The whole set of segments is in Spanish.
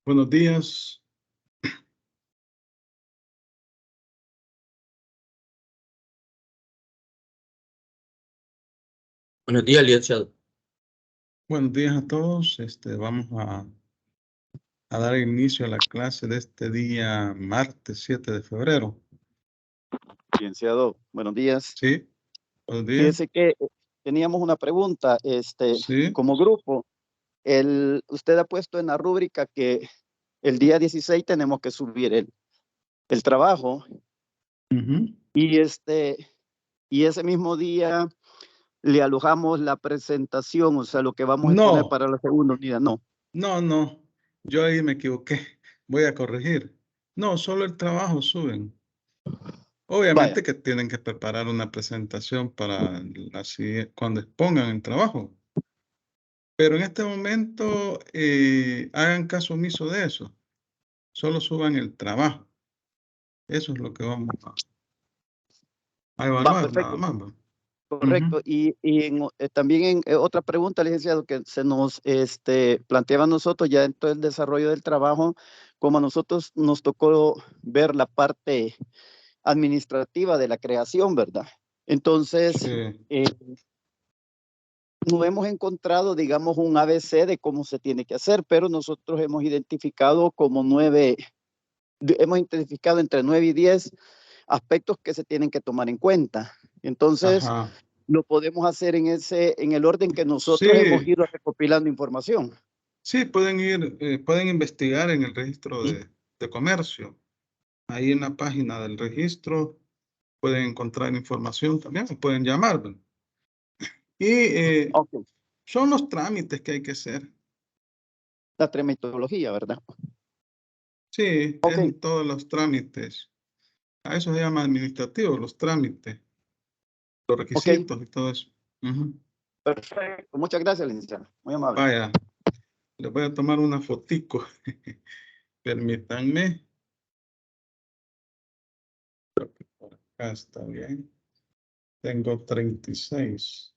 Buenos días. Buenos días, licenciado. Buenos días a todos. Vamos a dar inicio a la clase de este día, martes 7 de febrero. Licenciado, buenos días. Sí, buenos días. Fíjese que teníamos una pregunta, Sí. como grupo. Usted ha puesto en la rúbrica que el día 16 tenemos que subir el trabajo Ujú. y ese mismo día le alojamos la presentación, o sea, lo que vamos a exponer No, para la segunda unidad. No. no. Yo ahí me equivoqué. Voy a corregir. No, solo el trabajo suben. Obviamente Vaya. que tienen que preparar una presentación para cuando expongan el trabajo. Pero en este momento hagan caso omiso de eso. Solo suban el trabajo. Eso es lo que vamos a Va, evaluar, nada perfecto. más. ¿Va? Correcto. Ujú. Y también en otra pregunta, licenciado, que se nos planteaba a nosotros ya en todo el desarrollo del trabajo, como a nosotros nos tocó ver la parte administrativa de la creación, ¿verdad? Entonces, Sí. no hemos encontrado, digamos, un ABC de cómo se tiene que hacer, pero nosotros hemos identificado entre 9 y 10 aspectos que se tienen que tomar en cuenta. Entonces, Ajá. lo podemos hacer en el orden que nosotros hemos Sí, ido recopilando información. sí, pueden investigar en el registro de comercio. Ahí en la página del registro pueden encontrar información también, se pueden llamar. ¿Verdad? Y Ok, son los trámites que hay que hacer. la tramitología, ¿verdad? Sí, Ok, es todos los trámites. A eso se llama administrativo, los trámites, los ok, requisitos y todo eso. Ujú. perfecto. Muchas gracias, licenciado. Muy amable. Vaya, les voy a tomar una fotico. Permítanme. Creo que por acá está bien. Tengo 36.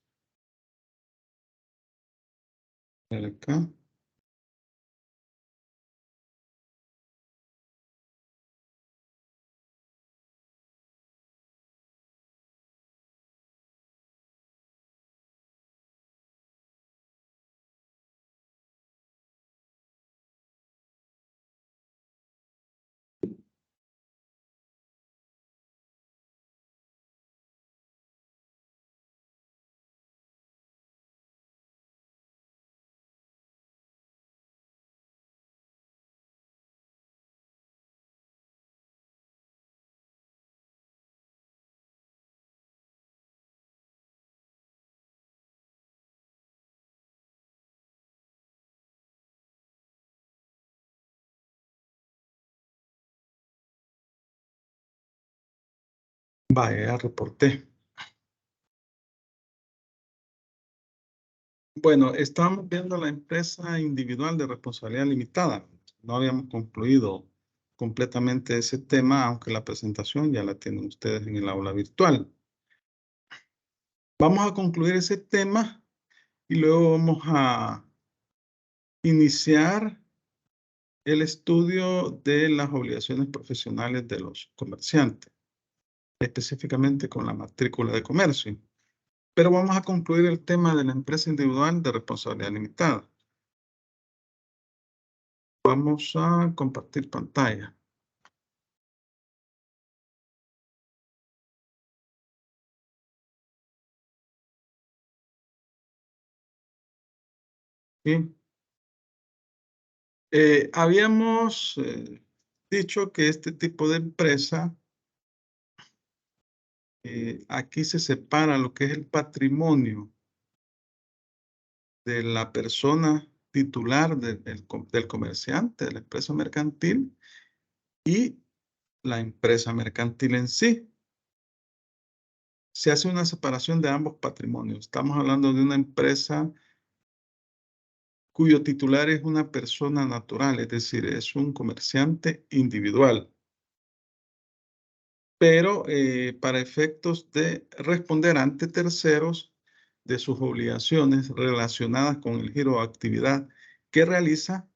Por acá. Vaya, ya reporté. Bueno, estábamos viendo la empresa individual de responsabilidad limitada. No habíamos concluido completamente ese tema, aunque la presentación ya la tienen ustedes en el aula virtual. Vamos a concluir ese tema y luego vamos a iniciar el estudio de las obligaciones profesionales de los comerciantes, específicamente con la matrícula de comercio. Pero vamos a concluir el tema de la empresa individual de responsabilidad limitada. Vamos a compartir pantalla. ¿Sí? Habíamos dicho que este tipo de empresa, aquí se separa lo que es el patrimonio de la persona titular del comerciante, de la empresa mercantil, y la empresa mercantil en sí. Se hace una separación de ambos patrimonios. Estamos hablando de una empresa cuyo titular es una persona natural, es decir, es un comerciante individual. Pero para efectos de responder ante terceros de sus obligaciones relacionadas con el giro de actividad que realiza,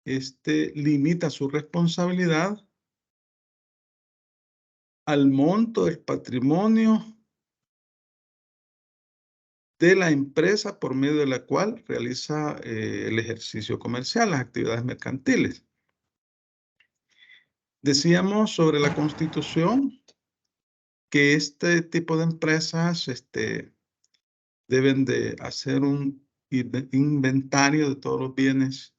limita su responsabilidad al monto del patrimonio de la empresa por medio de la cual realiza el ejercicio comercial, las actividades mercantiles. Decíamos sobre la Constitución que este tipo de empresas deben de hacer un inventario de todos los bienes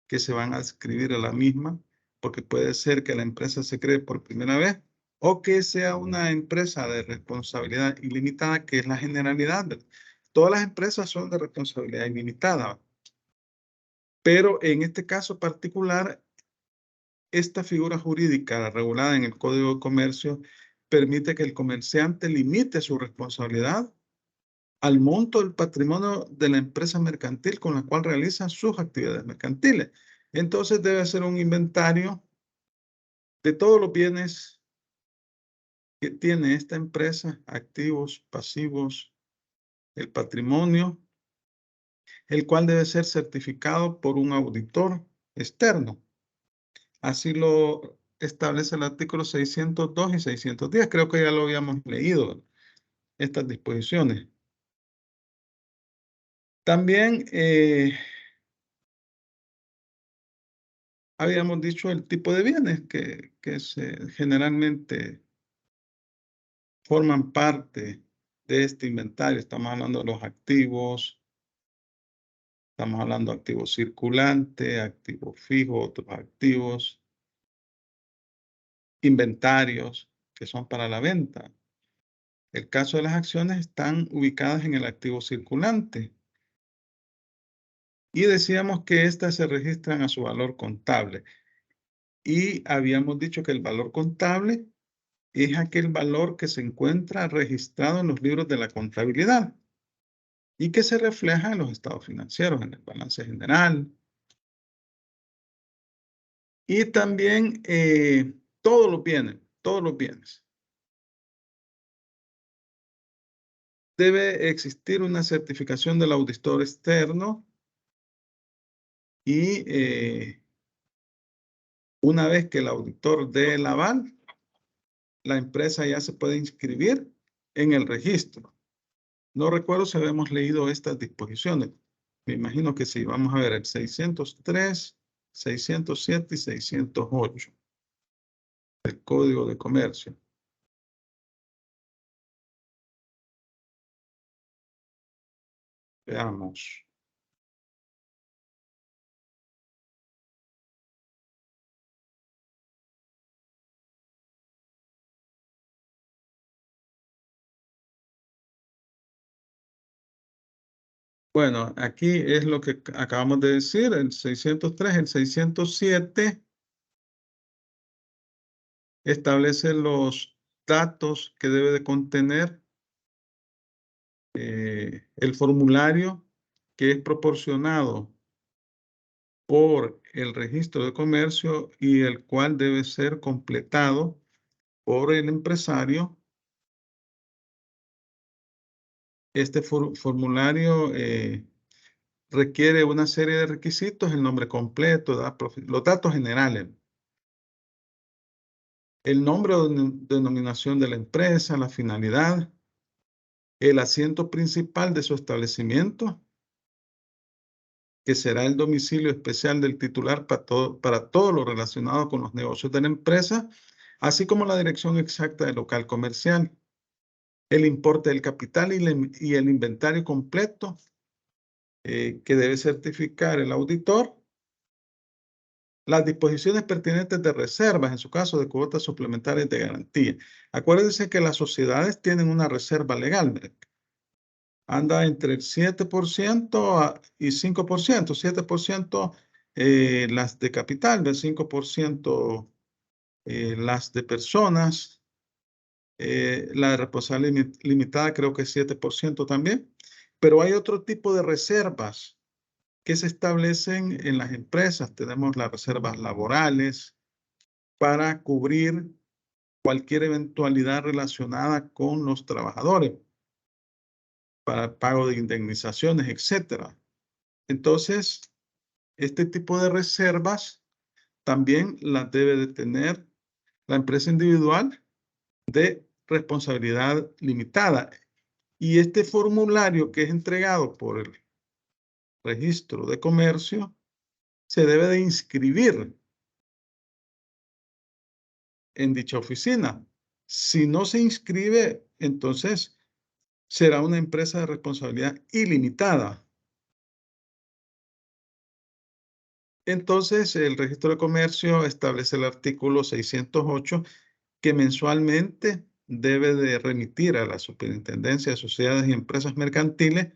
que se van a adscribir a la misma, porque puede ser que la empresa se cree por primera vez o que sea una empresa de responsabilidad ilimitada, que es la generalidad. Todas las empresas son de responsabilidad ilimitada, pero en este caso particular, esta figura jurídica regulada en el Código de Comercio permite que el comerciante limite su responsabilidad al monto del patrimonio de la empresa mercantil con la cual realiza sus actividades mercantiles. Entonces debe hacer un inventario de todos los bienes que tiene esta empresa, activos, pasivos, el patrimonio, el cual debe ser certificado por un auditor externo. Así lo establece el artículo 602 y 610. Creo que ya lo habíamos leído, estas disposiciones. También habíamos dicho el tipo de bienes que generalmente forman parte de este inventario. Estamos hablando de los activos, estamos hablando de activos circulantes, activos fijos, otros activos, inventarios que son para la venta. El caso de las acciones están ubicadas en el activo circulante. Y decíamos que éstas se registran a su valor contable. Y habíamos dicho que el valor contable es aquel valor que se encuentra registrado en los libros de la contabilidad y que se refleja en los estados financieros, en el balance general. Y también todos los bienes. Debe existir una certificación del auditor externo y una vez que el auditor dé el aval, la empresa ya se puede inscribir en el registro. No recuerdo si habíamos leído estas disposiciones. Me imagino que sí. Vamos a ver el 603, 607 y 608 del Código de Comercio. Veamos. Bueno, aquí es lo que acabamos de decir, el 603, el 607 establece los datos que debe de contener el formulario que es proporcionado por el registro de comercio y el cual debe ser completado por el empresario. Este formulario requiere una serie de requisitos: el nombre completo, los datos generales, el nombre o denominación de la empresa, la finalidad, el asiento principal de su establecimiento, que será el domicilio especial del titular para todo lo relacionado con los negocios de la empresa, así como la dirección exacta del local comercial, el importe del capital y el inventario completo que debe certificar el auditor, las disposiciones pertinentes de reservas, en su caso de cuotas suplementarias de garantía. Acuérdense que las sociedades tienen una reserva legal, anda entre el 7% y 5%, 7% las de capital, el 5% las de personas, la de responsabilidad limitada creo que es 7% también, pero hay otro tipo de reservas que se establecen en las empresas. Tenemos las reservas laborales para cubrir cualquier eventualidad relacionada con los trabajadores, para pago de indemnizaciones, etcétera. Entonces, este tipo de reservas también las debe de tener la empresa individual de responsabilidad limitada. Y este formulario que es entregado por el registro de comercio se debe de inscribir en dicha oficina. Si no se inscribe, entonces será una empresa de responsabilidad ilimitada. Entonces, el registro de comercio establece el artículo 608 que mensualmente debe de remitir a la Superintendencia de Sociedades y Empresas Mercantiles,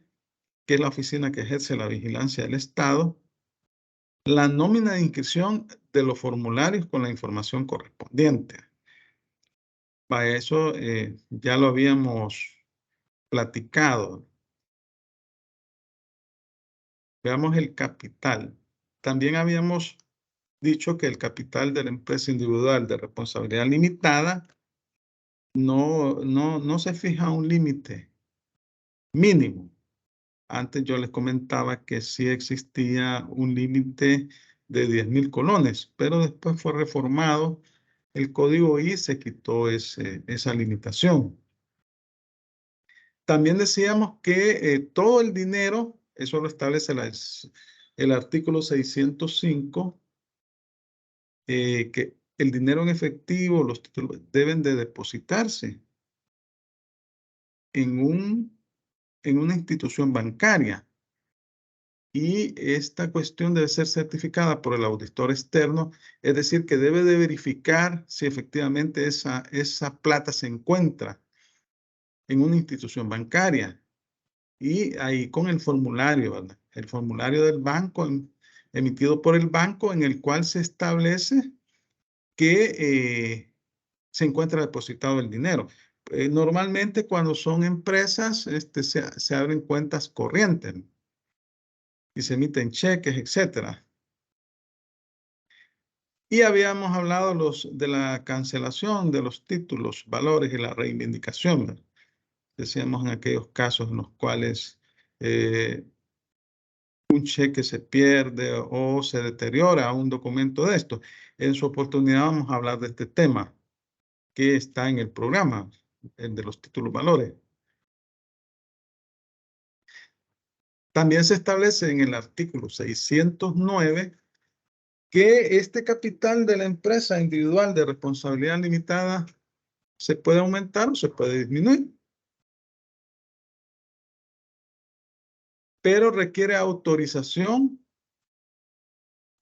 que es la oficina que ejerce la vigilancia del Estado, la nómina de inscripción de los formularios con la información correspondiente. Para eso ya lo habíamos platicado. Veamos el capital. También habíamos dicho que el capital de la empresa individual de responsabilidad limitada no se fija un límite mínimo. Antes yo les comentaba que sí existía un límite de 10,000 colones, pero después fue reformado el código y se quitó esa limitación. También decíamos que todo el dinero, eso lo establece el artículo 605, que el dinero en efectivo, los títulos, deben de depositarse en una institución bancaria. Y esta cuestión debe ser certificada por el auditor externo, es decir, que debe de verificar si efectivamente esa plata se encuentra en una institución bancaria. Y ahí con el formulario, ¿verdad? El formulario del banco, emitido por el banco, en el cual se establece que se encuentra depositado el dinero. Normalmente cuando son empresas, se abren cuentas corrientes y se emiten cheques, etcétera. Y habíamos hablado de la cancelación de los títulos, valores y la reivindicación, ¿verdad? Decíamos en aquellos casos en los cuales un cheque se pierde o se deteriora un documento de esto. En su oportunidad vamos a hablar de este tema que está en el programa, el de los títulos valores. También se establece en el artículo 609 que este capital de la empresa individual de responsabilidad limitada se puede aumentar o se puede disminuir, pero requiere autorización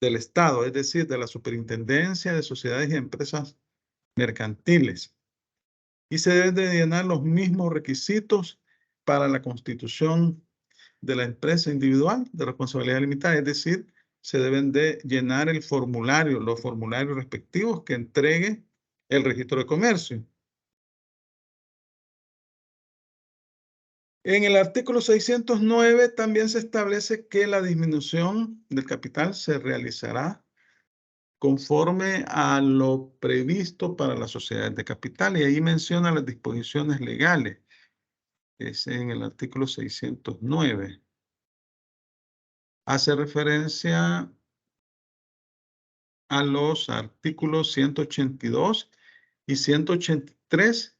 del Estado, es decir, de la Superintendencia de Sociedades y Empresas Mercantiles. Y se deben de llenar los mismos requisitos para la constitución de la empresa individual de responsabilidad limitada, es decir, se deben de llenar los formularios respectivos que entregue el registro de comercio. En el artículo 609 también se establece que la disminución del capital se realizará conforme a lo previsto para las sociedades de capital, y ahí menciona las disposiciones legales. Es en el artículo 609. Hace referencia a los artículos 182 y 183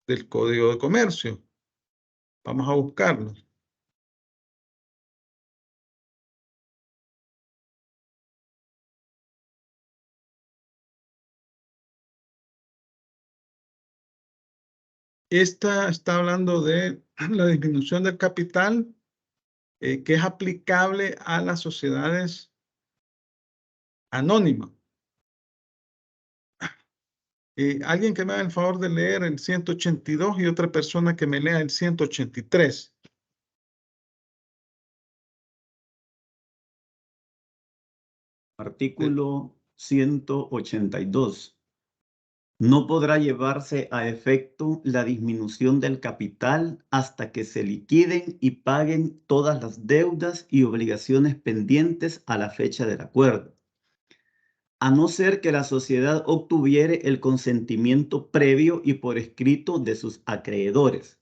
del Código de Comercio. Vamos a buscarlos. Esta está hablando de la disminución del capital que es aplicable a las sociedades anónimas. Alguien que me haga el favor de leer el 182 y otra persona que me lea el 183. Artículo 182. No podrá llevarse a efecto la disminución del capital hasta que se liquiden y paguen todas las deudas y obligaciones pendientes a la fecha del acuerdo, a no ser que la sociedad obtuviere el consentimiento previo y por escrito de sus acreedores.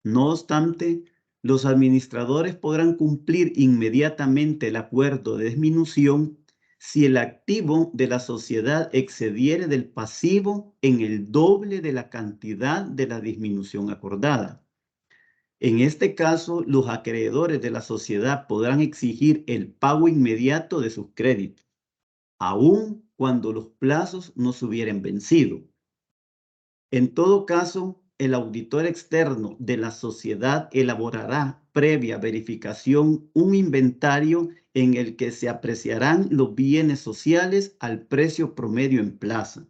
No obstante, los administradores podrán cumplir inmediatamente el acuerdo de disminución si el activo de la sociedad excediere del pasivo en el doble de la cantidad de la disminución acordada. En este caso, los acreedores de la sociedad podrán exigir el pago inmediato de sus créditos, aun cuando los plazos no se hubieran vencido. En todo caso, el auditor externo de la sociedad elaborará, previa verificación, un inventario en el que se apreciarán los bienes sociales al precio promedio en plaza,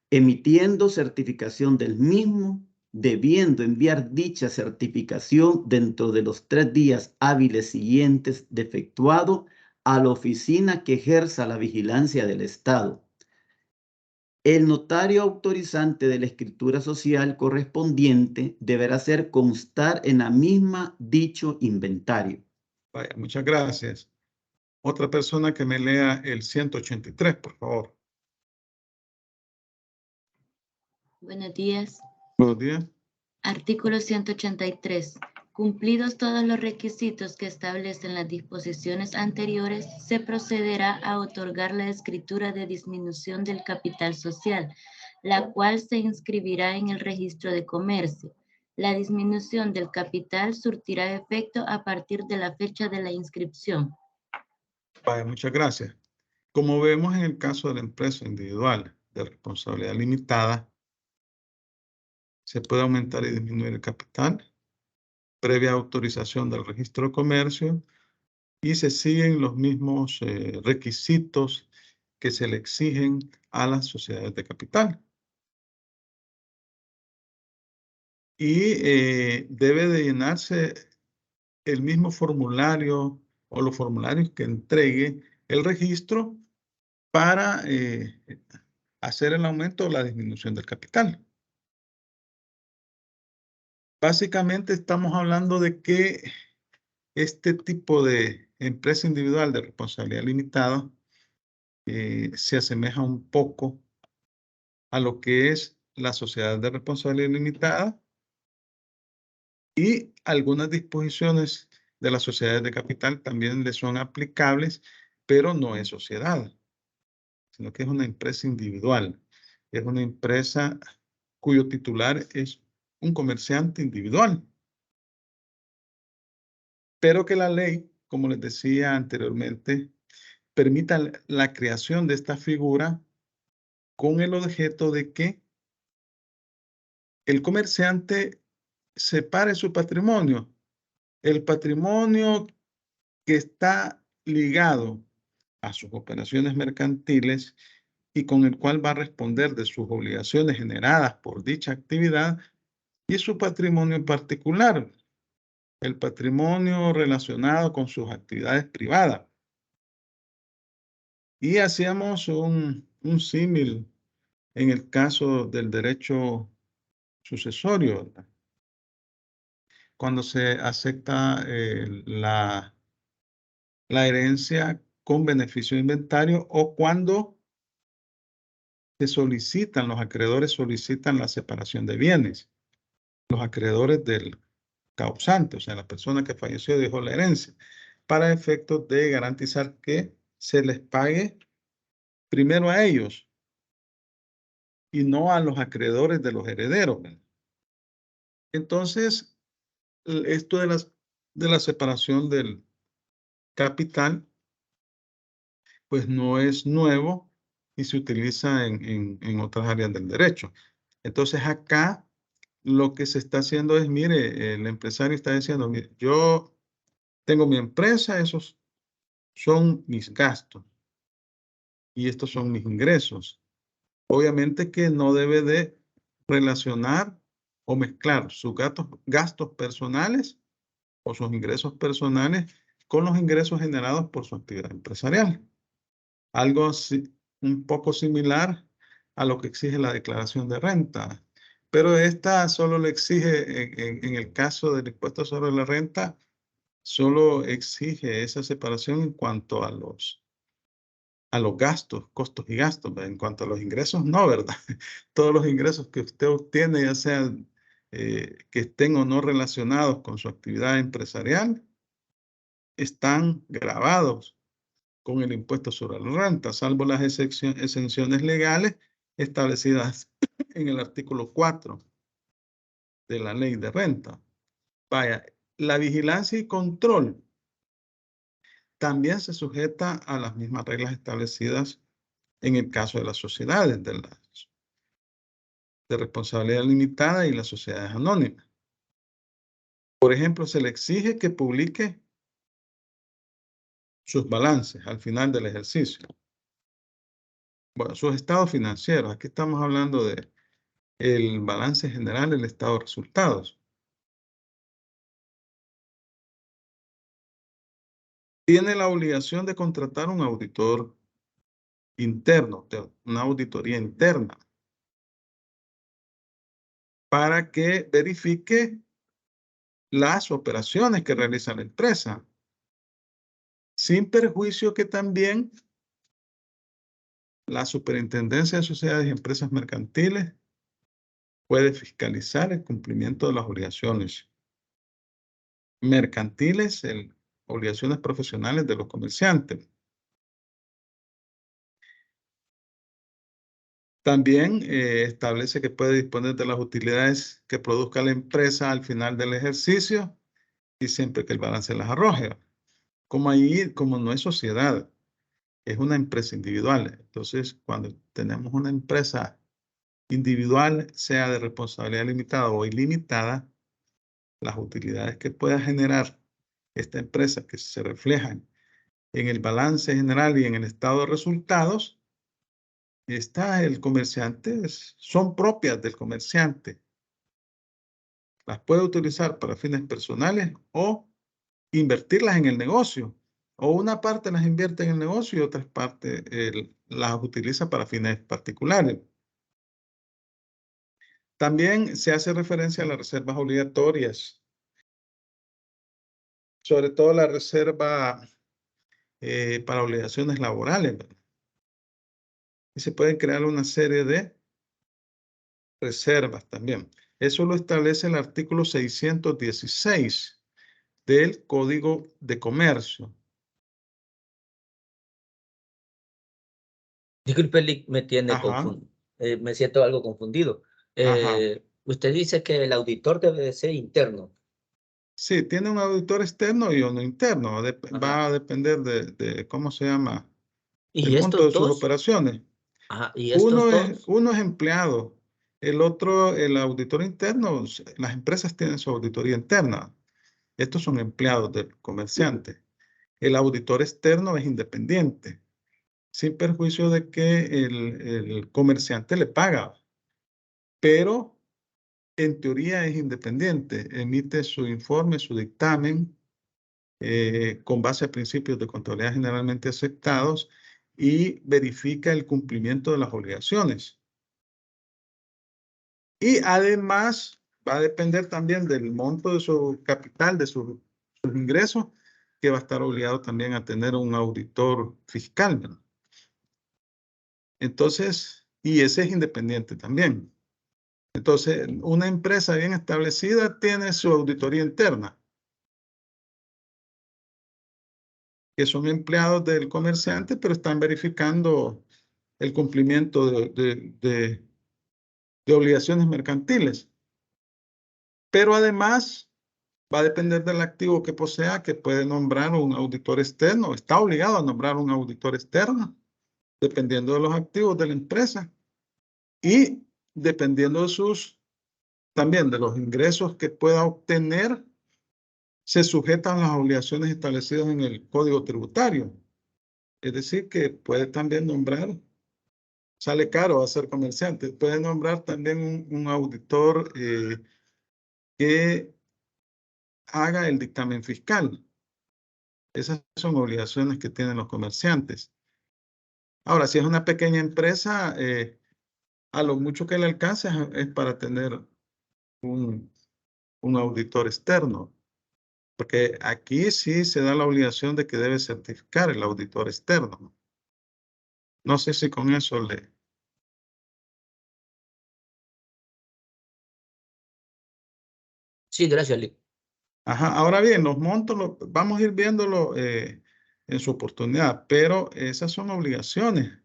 emitiendo certificación del mismo, debiendo enviar dicha certificación dentro de los 3 días hábiles siguientes de efectuado a la oficina que ejerza la vigilancia del Estado. El notario autorizante de la escritura social correspondiente deberá hacer constar en la misma dicho inventario. Vaya, muchas gracias. Otra persona que me lea el 183, por favor. Buenos días. Buenos días. Artículo 183. Cumplidos todos los requisitos que establecen las disposiciones anteriores, se procederá a otorgar la escritura de disminución del capital social, la cual se inscribirá en el registro de comercio. La disminución del capital surtirá efecto a partir de la fecha de la inscripción. Vaya, muchas gracias. Como vemos en el caso de la empresa individual de responsabilidad limitada, se puede aumentar y disminuir el capital previa autorización del registro de comercio y se siguen los mismos requisitos que se le exigen a las sociedades de capital. Y debe de llenarse el mismo formulario o los formularios que entregue el registro para hacer el aumento o la disminución del capital. Básicamente estamos hablando de que este tipo de empresa individual de responsabilidad limitada se asemeja un poco a lo que es la sociedad de responsabilidad limitada y algunas disposiciones de las sociedades de capital también le son aplicables, pero no es sociedad, sino que es una empresa individual. Es una empresa cuyo titular es un comerciante individual. Pero que la ley, como les decía anteriormente, permita la creación de esta figura con el objeto de que el comerciante separe su patrimonio. El patrimonio que está ligado a sus operaciones mercantiles y con el cual va a responder de sus obligaciones generadas por dicha actividad y su patrimonio en particular, el patrimonio relacionado con sus actividades privadas. Y hacíamos un símil en el caso del derecho sucesorio, ¿verdad? Cuando se acepta la herencia con beneficio de inventario o cuando se solicitan, los acreedores solicitan la separación de bienes. Los acreedores del causante, o sea, la persona que falleció dejó la herencia, para efectos de garantizar que se les pague primero a ellos y no a los acreedores de los herederos. Entonces, esto de la separación del capital, pues no es nuevo y se utiliza en otras áreas del derecho. Entonces, acá lo que se está haciendo es, mire, el empresario está diciendo, mire, yo tengo mi empresa, esos son mis gastos y estos son mis ingresos. Obviamente que no debe de relacionar o mezclar sus gastos personales o sus ingresos personales con los ingresos generados por su actividad empresarial. Algo así, un poco similar a lo que exige la declaración de renta. Pero esta solo le exige, en el caso del impuesto sobre la renta, solo exige esa separación en cuanto a los gastos, costos y gastos, ¿verdad? En cuanto a los ingresos, no, ¿verdad? Todos los ingresos que usted obtiene, ya sean que estén o no relacionados con su actividad empresarial están gravados con el impuesto sobre la renta, salvo las exenciones legales establecidas en el artículo 4 de la ley de renta. Vaya, la vigilancia y control también se sujeta a las mismas reglas establecidas en el caso de las sociedades de responsabilidad limitada y las sociedades anónimas. Por ejemplo, se le exige que publique sus balances al final del ejercicio. Bueno, sus estados financieros. Aquí estamos hablando de el balance general, el estado de resultados. Tiene la obligación de contratar un auditor interno, una auditoría interna, para que verifique las operaciones que realiza la empresa, sin perjuicio que también la Superintendencia de Sociedades y Empresas Mercantiles puede fiscalizar el cumplimiento de las obligaciones mercantiles, obligaciones profesionales de los comerciantes. También establece que puede disponer de las utilidades que produzca la empresa al final del ejercicio y siempre que el balance las arroje. Como no es sociedad, es una empresa individual. Entonces, cuando tenemos una empresa individual, sea de responsabilidad limitada o ilimitada, las utilidades que pueda generar esta empresa que se reflejan en el balance general y en el estado de resultados, el comerciante, son propias del comerciante. Las puede utilizar para fines personales o invertirlas en el negocio. O una parte las invierte en el negocio y otra parte las utiliza para fines particulares. También se hace referencia a las reservas obligatorias, sobre todo la reserva para obligaciones laborales. Y se pueden crear una serie de reservas también. Eso lo establece el artículo 616 del Código de Comercio. Disculpe, me siento algo confundido. Usted dice que el auditor debe de ser interno. Sí, tiene un auditor externo y uno interno. Va a depender de cómo se llama, ¿Y el monto de estos sus dos? operaciones. Ajá, ¿y estos dos? Uno es empleado, el otro, el auditor interno. Las empresas tienen su auditoría interna. Estos son empleados del comerciante. El auditor externo es independiente, sin perjuicio de que el comerciante le paga, pero en teoría es independiente, emite su informe, su dictamen, con base a principios de contabilidad generalmente aceptados y verifica el cumplimiento de las obligaciones. Y además va a depender también del monto de su capital, de sus ingresos, que va a estar obligado también a tener un auditor fiscal, ¿verdad? Entonces, y ese es independiente también. Entonces, una empresa bien establecida tiene su auditoría interna, que son empleados del comerciante, pero están verificando el cumplimiento de obligaciones mercantiles. Pero además, va a depender del activo que posea, que puede nombrar un auditor externo, está obligado a nombrar un auditor externo, dependiendo de los activos de la empresa y dependiendo también de los ingresos que pueda obtener, se sujetan las obligaciones establecidas en el Código Tributario. Es decir, que puede también nombrar, sale caro a ser comerciante, puede nombrar también un auditor que haga el dictamen fiscal. Esas son obligaciones que tienen los comerciantes. Ahora, si es una pequeña empresa, a lo mucho que le alcance es para tener un auditor externo. Porque aquí sí se da la obligación de que debe certificar el auditor externo. No sé si con eso le Sí, gracias, Lee. Ajá, ahora bien, los montos vamos a ir viéndolo en su oportunidad, pero esas son obligaciones.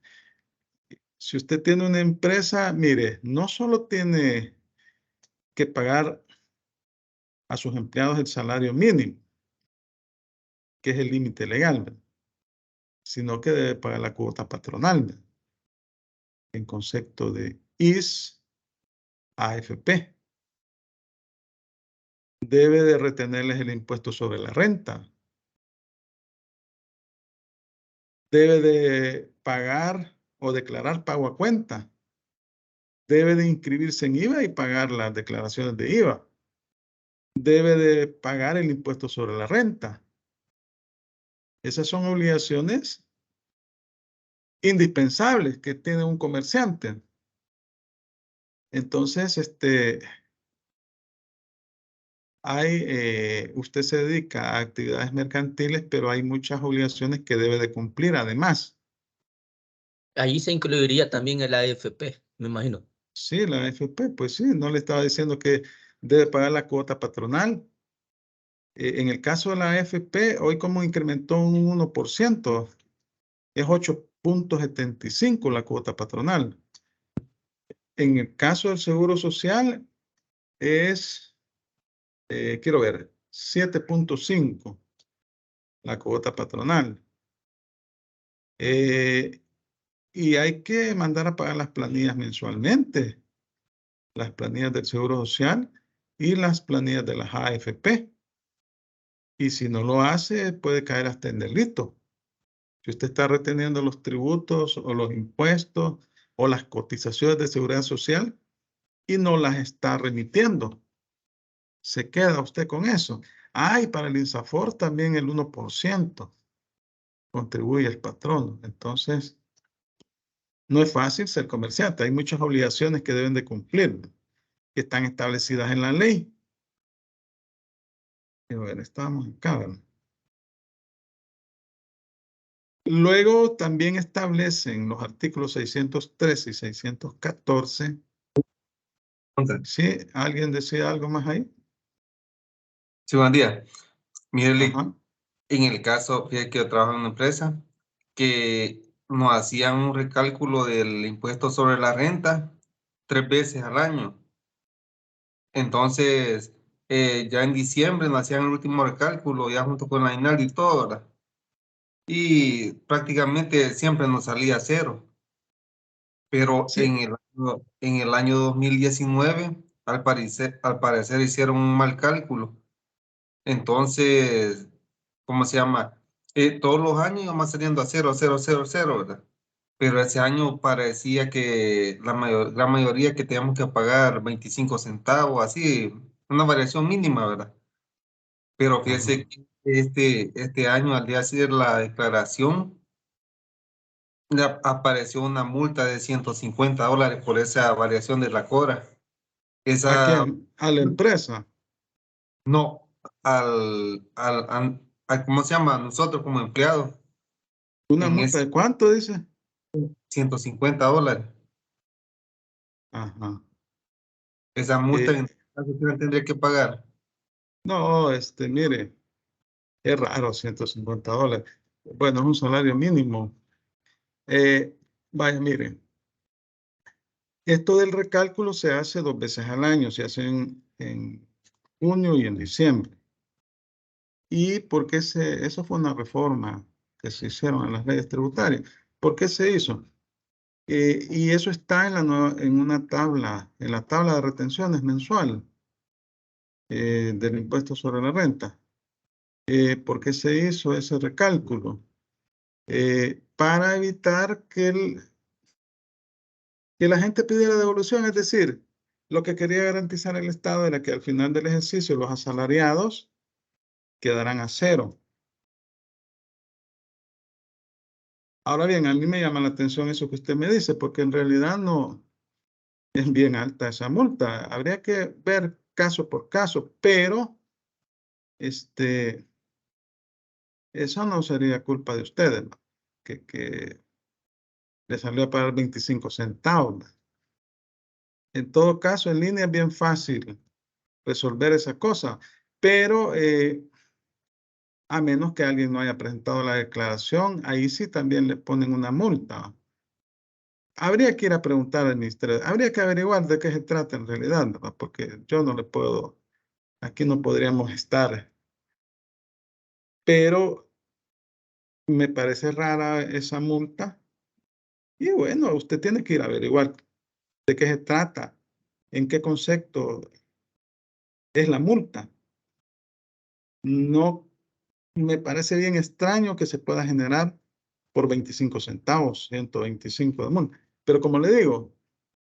Si usted tiene una empresa, mire, no solo tiene que pagar a sus empleados el salario mínimo, que es el límite legal, ¿verdad?, sino que debe pagar la cuota patronal, ¿verdad?, en concepto de IS, AFP. Debe de retenerles el impuesto sobre la renta. Debe de pagar o declarar pago a cuenta. Debe de inscribirse en IVA y pagar las declaraciones de IVA. Debe de pagar el impuesto sobre la renta. Esas son obligaciones indispensables que tiene un comerciante. Entonces, usted se dedica a actividades mercantiles, pero hay muchas obligaciones que debe de cumplir además. Ahí se incluiría también el AFP, me imagino. Sí, la AFP, pues sí, no le estaba diciendo que debe pagar la cuota patronal. En el caso de la AFP, hoy como incrementó un 1%, es 8.75 la cuota patronal. En el caso del Seguro Social es, quiero ver, 7.5 la cuota patronal. Y hay que mandar a pagar las planillas mensualmente, las planillas del Seguro Social y las planillas de las AFP. Y si no lo hace, puede caer hasta en delito. Si usted está reteniendo los tributos o los impuestos o las cotizaciones de seguridad social y no las está remitiendo, se queda usted con eso. Y para el INSAFORP también el 1% contribuye el patrón. Entonces, no es fácil ser comerciante. Hay muchas obligaciones que deben de cumplir, que están establecidas en la ley. Y bueno, estamos acá, ¿verdad? Luego también establecen los artículos 613 y 614. ¿Sí? ¿Alguien decía algo más ahí? Sí, buen día. Mire, Ajá. en el caso, fíjate que yo trabajo en una empresa que nos hacían un recálculo del impuesto sobre la renta 3 veces al año. Entonces, ya en diciembre nos hacían el último recálculo, ya junto con la aguinaldo y todo, ¿verdad? Y prácticamente siempre nos salía cero. Pero Sí. en el año 2019, al parecer hicieron un mal cálculo. Entonces, ¿cómo se llama? Todos los años íbamos saliendo a 0, 0, 0, 0, ¿verdad? Pero ese año parecía que la mayoría que teníamos que pagar 25 centavos, así, una variación mínima, ¿verdad? Pero fíjese que este año, al día de hacer la declaración, apareció una multa de $150 por esa variación de la cobra. ¿A Esa, quién? A la empresa. no, ¿cómo se llama? Nosotros como empleados, ¿Una en multa ese de cuánto dice? $150. Ajá. Esa multa en Eh, este caso, ¿quién tendría que pagar? no, mire, es raro, $150. Bueno, es un salario mínimo. Vaya, mire, esto del recálculo se hace 2 veces al año, se hace en junio y en diciembre. ¿Y por qué eso fue una reforma que se hicieron en las leyes tributarias? ¿Por qué se hizo? Y eso está en una tabla, en la tabla de retenciones mensual del impuesto sobre la renta. ¿Por qué se hizo ese recálculo? Para evitar que la gente pidiera devolución, es decir, lo que quería garantizar el Estado era que al final del ejercicio los asalariados quedaran a cero. Ahora bien, a mí me llama la atención eso que usted me dice, porque en realidad no es bien alta esa multa. Habría que ver caso por caso, pero eso no sería culpa de ustedes, ¿no?, que le salió a pagar 25 centavos. En todo caso, en línea es bien fácil resolver esa cosa. Pero a menos que alguien no haya presentado la declaración, ahí sí también le ponen una multa. Habría que ir a preguntar al ministerio, habría que averiguar de qué se trata en realidad, ¿verdad? Porque yo no le puedo, aquí no podríamos estar. Pero me parece rara esa multa. Y bueno, usted tiene que ir a averiguar de qué se trata, en qué concepto es la multa. No me parece bien extraño que se pueda generar por 25 centavos, 125 de multa. Pero como le digo,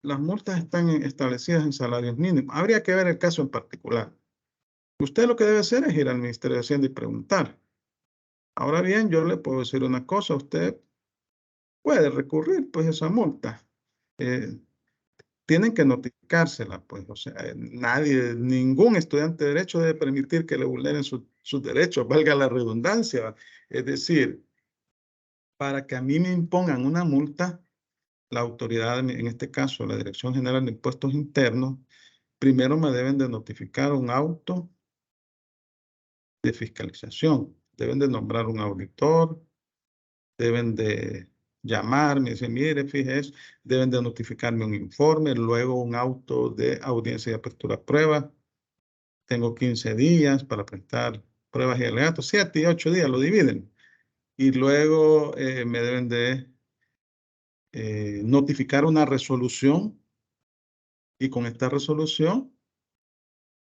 las multas están establecidas en salarios mínimos. Habría que ver el caso en particular. Usted lo que debe hacer es ir al Ministerio de Hacienda y preguntar. Ahora bien, yo le puedo decir una cosa, usted puede recurrir pues esa multa. Tienen que notificársela, pues, o sea, nadie, ningún estudiante de derecho debe permitir que le vulneren sus derechos, valga la redundancia. Es decir, para que a mí me impongan una multa, la autoridad, en este caso, la Dirección General de Impuestos Internos, primero me deben de notificar un auto de fiscalización. Deben de nombrar un auditor, deben de llamarme y decir, mire, fíjese, deben de notificarme un informe, luego un auto de audiencia y apertura a prueba. Tengo 15 días para prestar pruebas y alegatos, 7 y 8 días, lo dividen. Y luego me deben de notificar una resolución y con esta resolución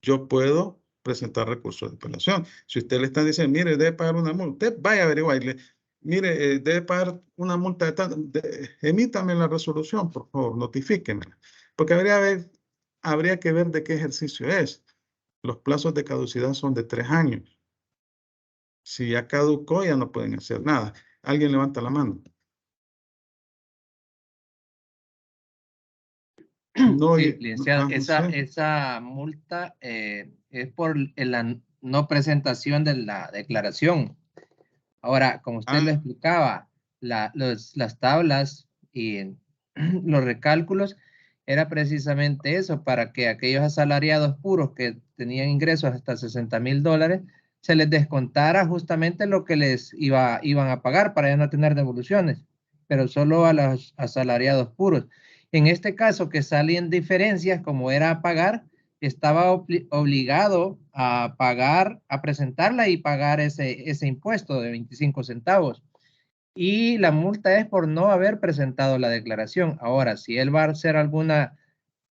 yo puedo presentar recursos de apelación. Si usted le está diciendo, mire, debe pagar una multa, usted vaya a averiguarle, mire, debe pagar una multa de tanto, emítame la resolución, por favor, notifíquemela. Porque habría que ver de qué ejercicio es. Los plazos de caducidad son de 3 años. Si ya caducó, ya no pueden hacer nada. ¿Alguien levanta la mano? No, Sí, licenciado, no sé. esa multa es por la no presentación de la declaración. Ahora, como usted lo explicaba, las tablas y los recálculos era precisamente eso, para que aquellos asalariados puros que tenían ingresos hasta $60,000 se les descontara justamente lo que les iban a pagar para ya no tener devoluciones, pero solo a los asalariados puros. En este caso, que salían diferencias, como era a pagar, estaba obligado a pagar, a presentarla y pagar ese impuesto de 25 centavos. Y la multa es por no haber presentado la declaración. Ahora, si él va a hacer alguna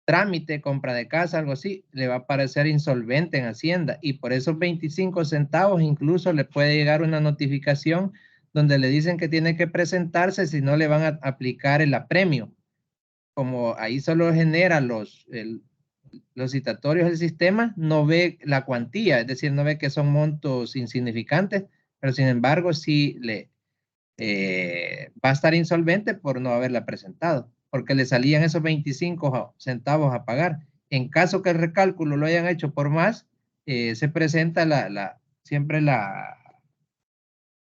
trámite, compra de casa, algo así, le va a parecer insolvente en Hacienda y por esos 25 centavos incluso le puede llegar una notificación donde le dicen que tiene que presentarse, si no le van a aplicar el apremio. Como ahí solo genera los citatorios del sistema, no ve la cuantía, es decir, no ve que son montos insignificantes, pero sin embargo sí va a estar insolvente por no haberla presentado, porque le salían esos 25 centavos a pagar. En caso que el recálculo lo hayan hecho por más, se presenta siempre la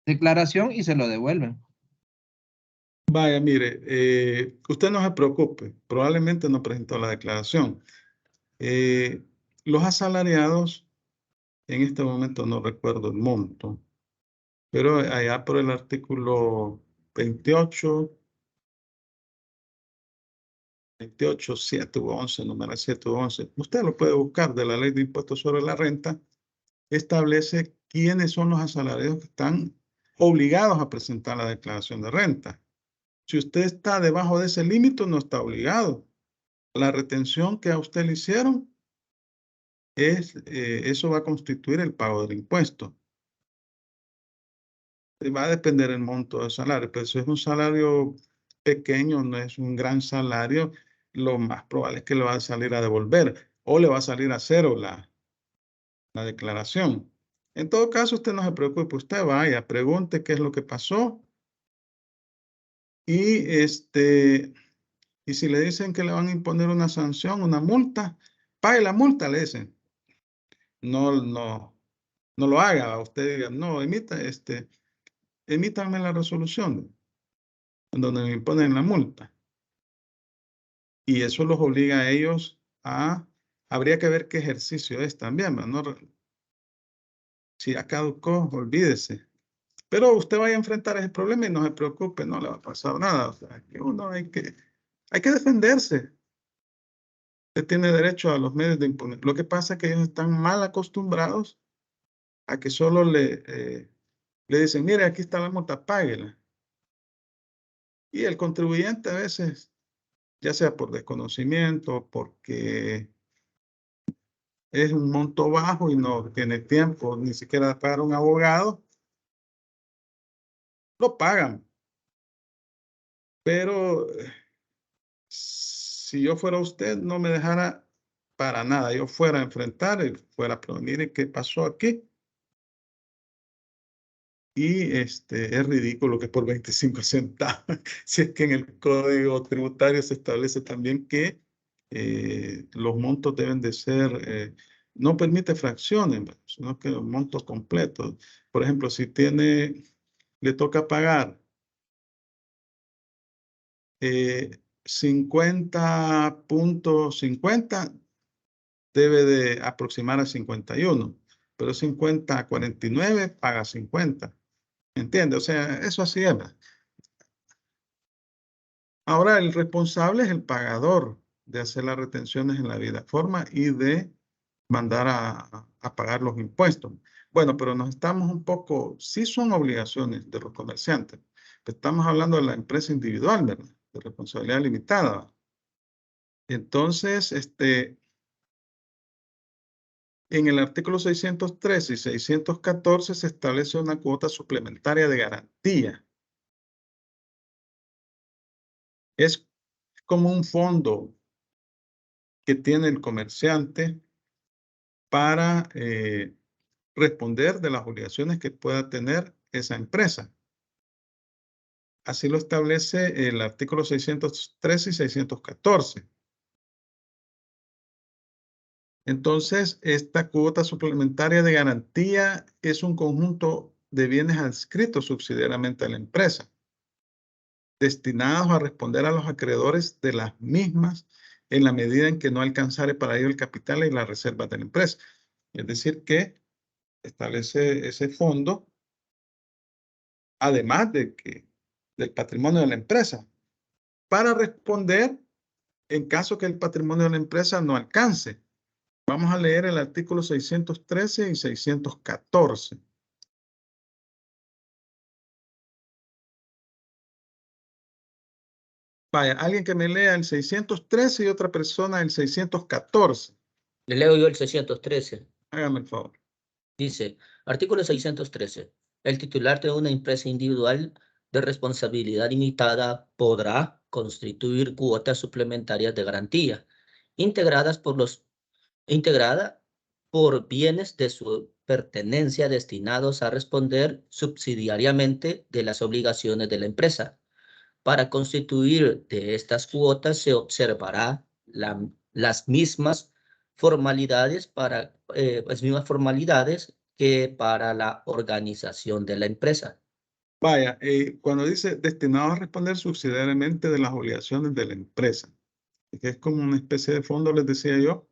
declaración y se lo devuelven. Vaya, mire, usted no se preocupe, probablemente no presentó la declaración. Los asalariados, en este momento no recuerdo el monto, pero allá por el artículo 28, 7 u 11, número 7 u 11, usted lo puede buscar de la Ley de Impuestos sobre la Renta, establece quiénes son los asalariados que están obligados a presentar la declaración de renta. Si usted está debajo de ese límite, no está obligado. La retención que a usted le hicieron, eso va a constituir el pago del impuesto. Va a depender el monto del salario, pero si es un salario pequeño, no es un gran salario, lo más probable es que le va a salir a devolver o le va a salir a cero la declaración. En todo caso, usted no se preocupe, usted vaya, pregunte qué es lo que pasó y y si le dicen que le van a imponer una sanción, una multa, pague la multa, le dicen. No lo haga. Usted diga, no, emítame la resolución en donde me imponen la multa. Y eso los obliga a ellos a habría que ver qué ejercicio es también, ¿no? Si ya caducó, olvídese. Pero usted vaya a enfrentar ese problema y no se preocupe, no le va a pasar nada. O sea, que uno hay que defenderse. Usted tiene derecho a los medios de impunidad. Lo que pasa es que ellos están mal acostumbrados a que solo le dicen, mire, aquí está la multa, páguela. Y el contribuyente a veces, ya sea por desconocimiento, porque es un monto bajo y no tiene tiempo ni siquiera de pagar un abogado, lo pagan. Pero si yo fuera usted, no me dejara para nada. Yo fuera a enfrentar y fuera a prevenir qué pasó aquí. Y es ridículo que por 25 centavos, si es que en el Código Tributario se establece también que los montos deben de ser, no permite fracciones, sino que los montos completos. Por ejemplo, si le toca pagar 50.50, debe de aproximar a 51, pero 50 a 49 paga 50. ¿Entiende? O sea, eso así es. Ahora, el responsable es el pagador de hacer las retenciones en la debida forma y de mandar a pagar los impuestos. Bueno, pero nos estamos un poco, sí son obligaciones de los comerciantes, pero estamos hablando de la empresa individual, ¿verdad? De responsabilidad limitada. Entonces, en el artículo 613 y 614 se establece una cuota suplementaria de garantía. Es como un fondo que tiene el comerciante para responder de las obligaciones que pueda tener esa empresa. Así lo establece el artículo 613 y 614. Entonces, esta cuota suplementaria de garantía es un conjunto de bienes adscritos subsidiariamente a la empresa, destinados a responder a los acreedores de las mismas en la medida en que no alcanzare para ello el capital y las reservas de la empresa. Es decir, que establece ese fondo, además del patrimonio de la empresa, para responder en caso que el patrimonio de la empresa no alcance. Vamos a leer el artículo 613 y 614. Vaya, alguien que me lea el 613 y otra persona el 614. Le leo yo el 613. Hágame el favor. Dice, artículo 613. El titular de una empresa individual de responsabilidad limitada podrá constituir cuotas suplementarias de garantía, integrada por bienes de su pertenencia destinados a responder subsidiariamente de las obligaciones de la empresa. Para constituir de estas cuotas se observará las mismas formalidades que para la organización de la empresa. Vaya, cuando dice destinado a responder subsidiariamente de las obligaciones de la empresa, que es como una especie de fondo, les decía yo,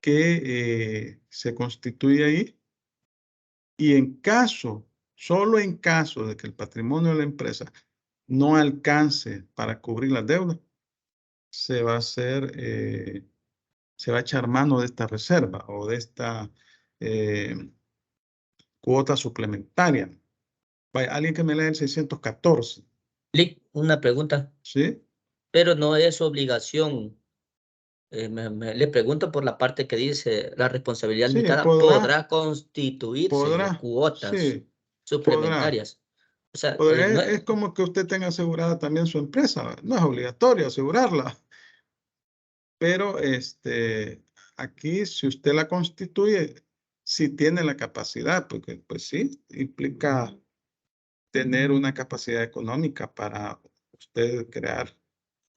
que se constituye ahí y solo en caso de que el patrimonio de la empresa no alcance para cubrir las deudas, se va a echar mano de esta reserva o de esta cuota suplementaria. Vaya, alguien que me lea el 614. Una pregunta. ¿Sí? Pero no es obligación. Le pregunto por la parte que dice la responsabilidad Sí, limitada podrá constituirse de cuotas suplementarias. O sea, es como que usted tenga asegurada también su empresa. No es obligatorio asegurarla. Pero aquí, si usted la constituye, sí tiene la capacidad, porque pues sí, implica tener una capacidad económica para usted crear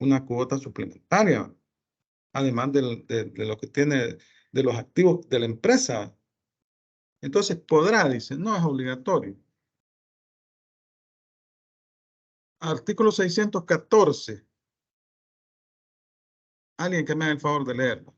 una cuota suplementaria, además de lo que tiene de los activos de la empresa. Entonces podrá, dice, no es obligatorio. Artículo 614. Alguien que me haga el favor de leerlo.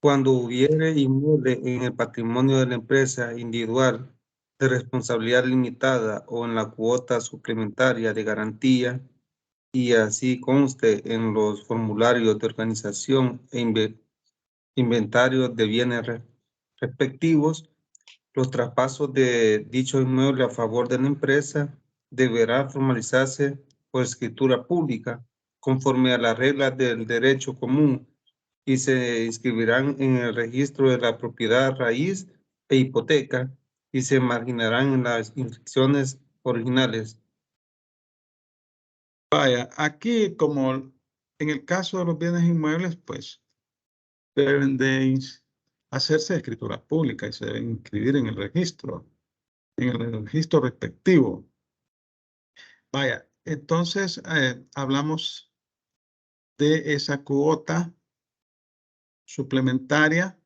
Cuando hubiere inmueble en el patrimonio de la empresa individual de responsabilidad limitada o en la cuota suplementaria de garantía, y así conste en los formularios de organización e inventarios de bienes respectivos, los traspasos de dicho inmueble a favor de la empresa deberá formalizarse por escritura pública conforme a las reglas del derecho común y se inscribirán en el registro de la propiedad raíz e hipoteca y se marginarán en las inscripciones originales. Vaya, aquí como en el caso de los bienes inmuebles, pues deben de hacerse escritura pública y se deben inscribir en el registro respectivo. Vaya, entonces hablamos de esa cuota suplementaria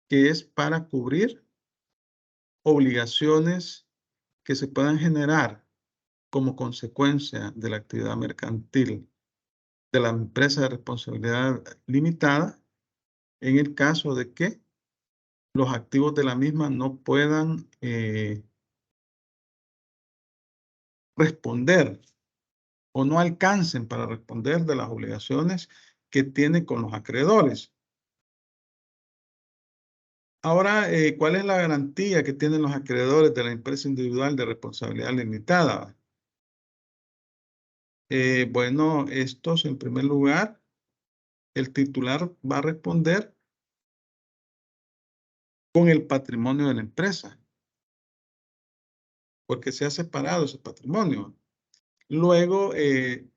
que es para cubrir obligaciones que se puedan generar como consecuencia de la actividad mercantil de la empresa de responsabilidad limitada en el caso de que los activos de la misma no puedan responder o no alcancen para responder de las obligaciones que tiene con los acreedores. Ahora, ¿cuál es la garantía que tienen los acreedores de la empresa individual de responsabilidad limitada? Bueno, estos en primer lugar, el titular va a responder con el patrimonio de la empresa, porque se ha separado ese patrimonio. Luego,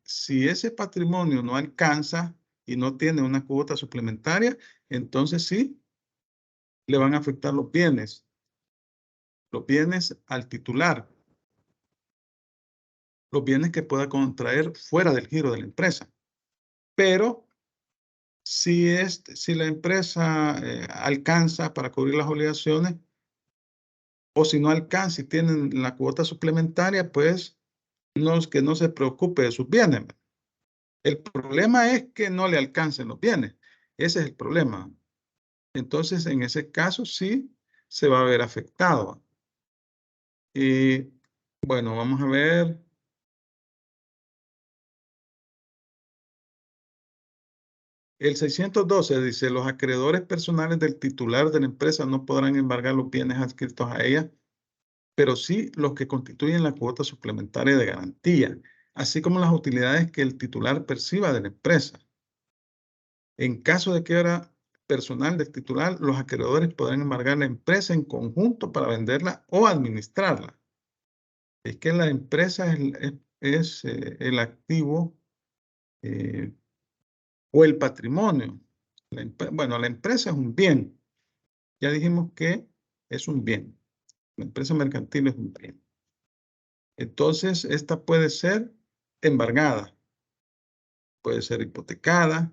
si ese patrimonio no alcanza y no tiene una cuota suplementaria, entonces sí, le van a afectar los bienes al titular, los bienes que pueda contraer fuera del giro de la empresa. Pero si la empresa alcanza para cubrir las obligaciones, o si no alcanza y tienen la cuota suplementaria, pues que no se preocupe de sus bienes. El problema es que no le alcancen los bienes. Ese es el problema. Entonces, en ese caso sí se va a ver afectado. Y bueno, vamos a ver. El 612 dice, los acreedores personales del titular de la empresa no podrán embargar los bienes adscritos a ella, pero sí los que constituyen la cuota suplementaria de garantía, así como las utilidades que el titular perciba de la empresa. En caso de quiebra personal del titular, los acreedores podrán embargar la empresa en conjunto para venderla o administrarla. Es que la empresa es el activo o el patrimonio. Bueno, la empresa es un bien. Ya dijimos que es un bien. La empresa mercantil es un bien. Entonces, esta puede ser embargada, puede ser hipotecada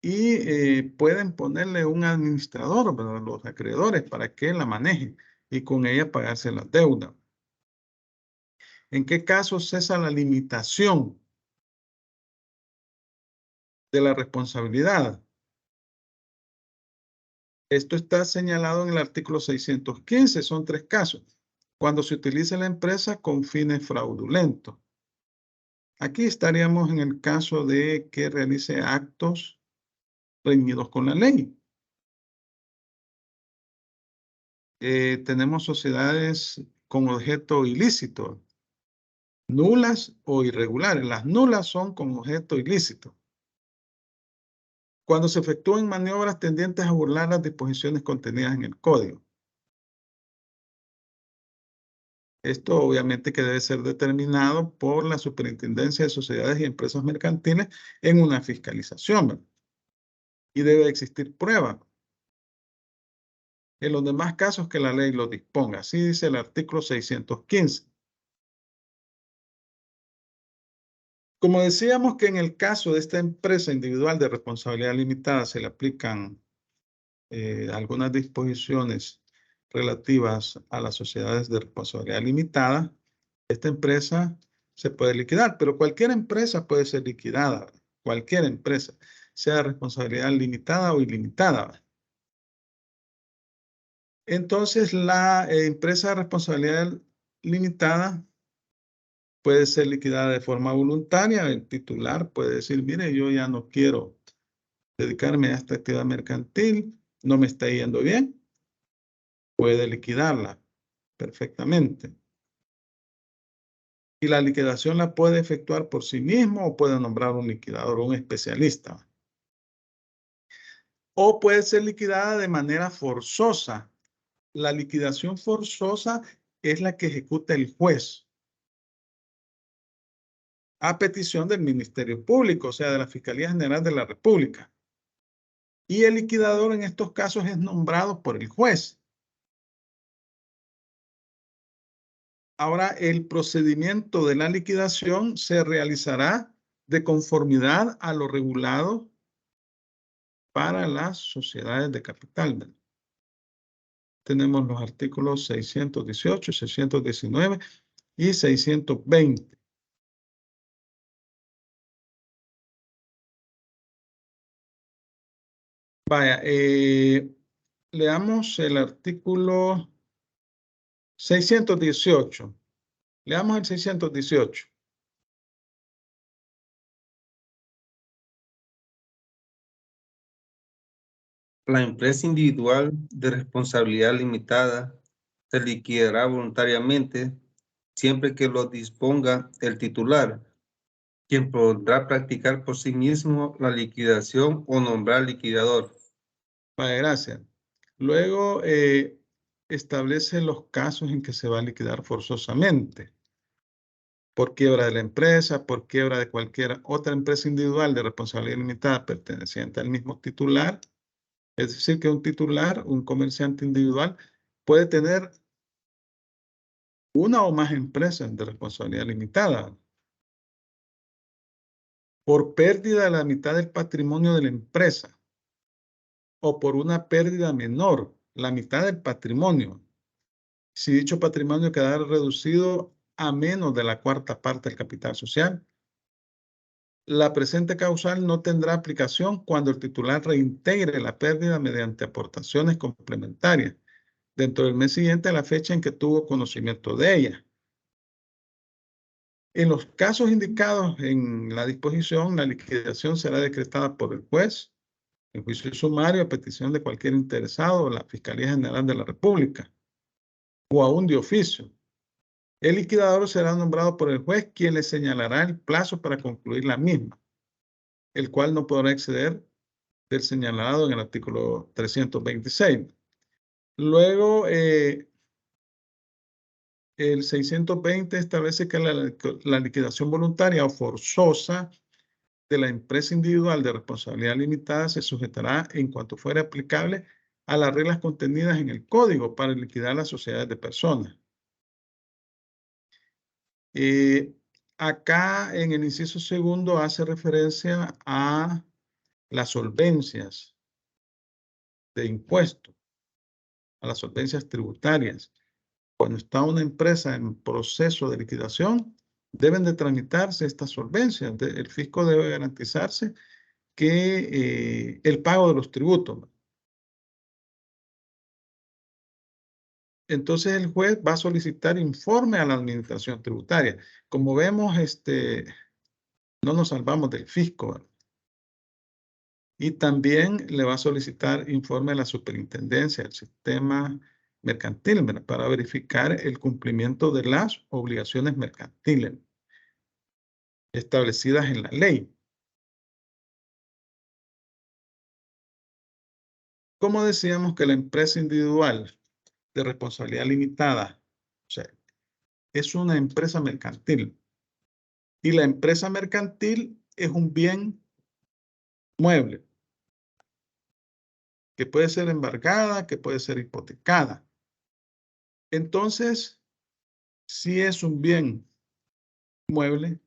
y pueden ponerle un administrador, ¿verdad? Los acreedores, para que la maneje y con ella pagarse las deudas. ¿En qué caso cesa la limitación de la responsabilidad? Esto está señalado en el artículo 615, son 3 casos. Cuando se utiliza la empresa con fines fraudulentos. Aquí estaríamos en el caso de que realice actos reñidos con la ley. Tenemos sociedades con objeto ilícito, nulas o irregulares. Las nulas son con objeto ilícito. Cuando se efectúen maniobras tendientes a burlar las disposiciones contenidas en el código. Esto obviamente que debe ser determinado por la Superintendencia de Sociedades y Empresas Mercantiles en una fiscalización, ¿verdad? Y debe existir prueba. En los demás casos que la ley lo disponga. Así dice el artículo 615. Como decíamos que en el caso de esta empresa individual de responsabilidad limitada se le aplican algunas disposiciones relativas a las sociedades de responsabilidad limitada, esta empresa se puede liquidar, pero cualquier empresa puede ser liquidada, cualquier empresa. sea responsabilidad limitada o ilimitada. Entonces, la empresa de responsabilidad limitada puede ser liquidada de forma voluntaria. El titular puede decir, mire, yo ya no quiero dedicarme a esta actividad mercantil, no me está yendo bien. Puede liquidarla perfectamente. Y la liquidación la puede efectuar por sí mismo o puede nombrar un liquidador o un especialista. O puede ser liquidada de manera forzosa. La liquidación forzosa es la que ejecuta el juez a petición del Ministerio Público, o sea, de la Fiscalía General de la República. Y el liquidador en estos casos es nombrado por el juez. Ahora, el procedimiento de la liquidación se realizará de conformidad a lo regulado para las sociedades de capital. Tenemos los artículos 618, 619 y 620. Vaya, leamos el artículo 618. Leamos el 618. La empresa individual de responsabilidad limitada se liquidará voluntariamente siempre que lo disponga el titular, quien podrá practicar por sí mismo la liquidación o nombrar liquidador. Vale, gracias. Luego establece los casos en que se va a liquidar forzosamente. Por quiebra de la empresa, por quiebra de cualquier otra empresa individual de responsabilidad limitada perteneciente al mismo titular. Es decir, que un titular, un comerciante individual, puede tener una o más empresas de responsabilidad limitada. Por pérdida de la mitad del patrimonio de la empresa o por una pérdida menor, la mitad del patrimonio. Si dicho patrimonio quedara reducido a menos de la cuarta parte del capital social, la presente causal no tendrá aplicación cuando el titular reintegre la pérdida mediante aportaciones complementarias dentro del mes siguiente a la fecha en que tuvo conocimiento de ella. En los casos indicados en la disposición, la liquidación será decretada por el juez en juicio sumario a petición de cualquier interesado o la Fiscalía General de la República o aún de oficio. El liquidador será nombrado por el juez, quien le señalará el plazo para concluir la misma, el cual no podrá exceder del señalado en el artículo 326. Luego, el 620 establece que la liquidación voluntaria o forzosa de la empresa individual de responsabilidad limitada se sujetará en cuanto fuera aplicable a las reglas contenidas en el Código para liquidar las sociedades de personas. Acá en el inciso segundo hace referencia a las solvencias de impuestos, a las solvencias tributarias. Cuando está una empresa en proceso de liquidación, deben de tramitarse estas solvencias. El fisco debe garantizarse que el pago de los tributos. Entonces el juez va a solicitar informe a la administración tributaria. Como vemos, no nos salvamos del fisco, ¿verdad? Y también le va a solicitar informe a la superintendencia del sistema mercantil, ¿verdad?, para verificar el cumplimiento de las obligaciones mercantiles establecidas en la ley. Como decíamos que la empresa individual de responsabilidad limitada, o sea, es una empresa mercantil. Y la empresa mercantil es un bien mueble que puede ser embargada, que puede ser hipotecada. Entonces, si es un bien mueble,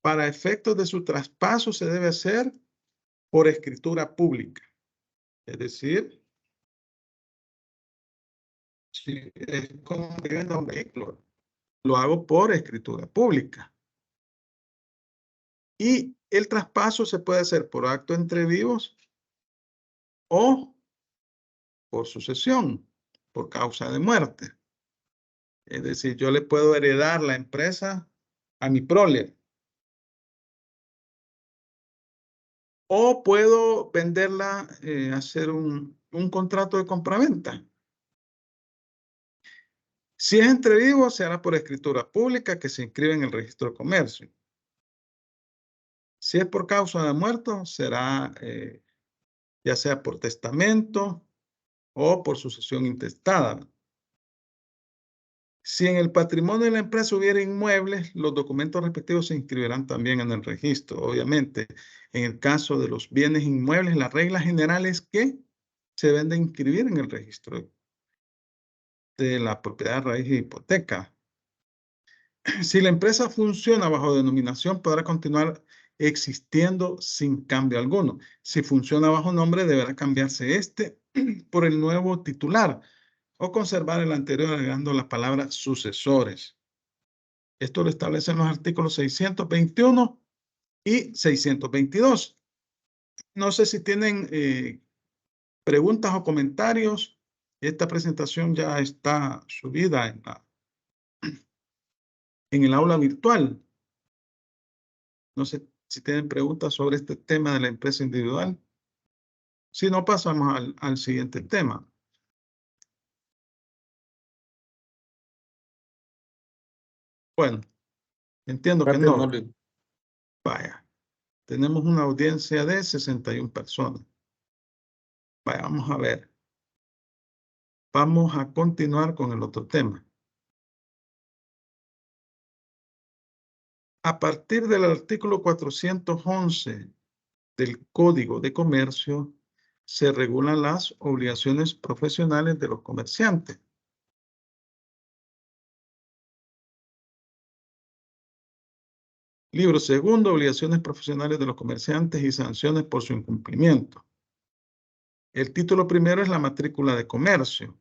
para efectos de su traspaso se debe hacer por escritura pública. Es decir, si es como vendo un vehículo, lo hago por escritura pública. Y el traspaso se puede hacer por acto entre vivos o por sucesión, por causa de muerte. Es decir, yo le puedo heredar la empresa a mi prole. O puedo venderla, hacer un contrato de compraventa. Si es entre vivos, se hará por escritura pública que se inscribe en el registro de comercio. Si es por causa de muerto, será ya sea por testamento o por sucesión intestada. Si en el patrimonio de la empresa hubiera inmuebles, los documentos respectivos se inscribirán también en el registro. Obviamente, en el caso de los bienes inmuebles, la regla general es que se deben de inscribir en el registro de la propiedad raíz y hipoteca. Si la empresa funciona bajo denominación, podrá continuar existiendo sin cambio alguno. Si funciona bajo nombre, deberá cambiarse este por el nuevo titular o conservar el anterior agregando la palabra sucesores. Esto lo establecen los artículos 621 y 622. No sé si tienen preguntas o comentarios. Esta presentación ya está subida en el aula virtual. No sé si tienen preguntas sobre este tema de la empresa individual. Si no, pasamos al siguiente tema. Bueno, entiendo que no. Vaya, tenemos una audiencia de 61 personas. Vaya, vamos a ver. Vamos a continuar con el otro tema. A partir del artículo 411 del Código de Comercio, se regulan las obligaciones profesionales de los comerciantes. Libro segundo, obligaciones profesionales de los comerciantes y sanciones por su incumplimiento. El título primero es la matrícula de comercio.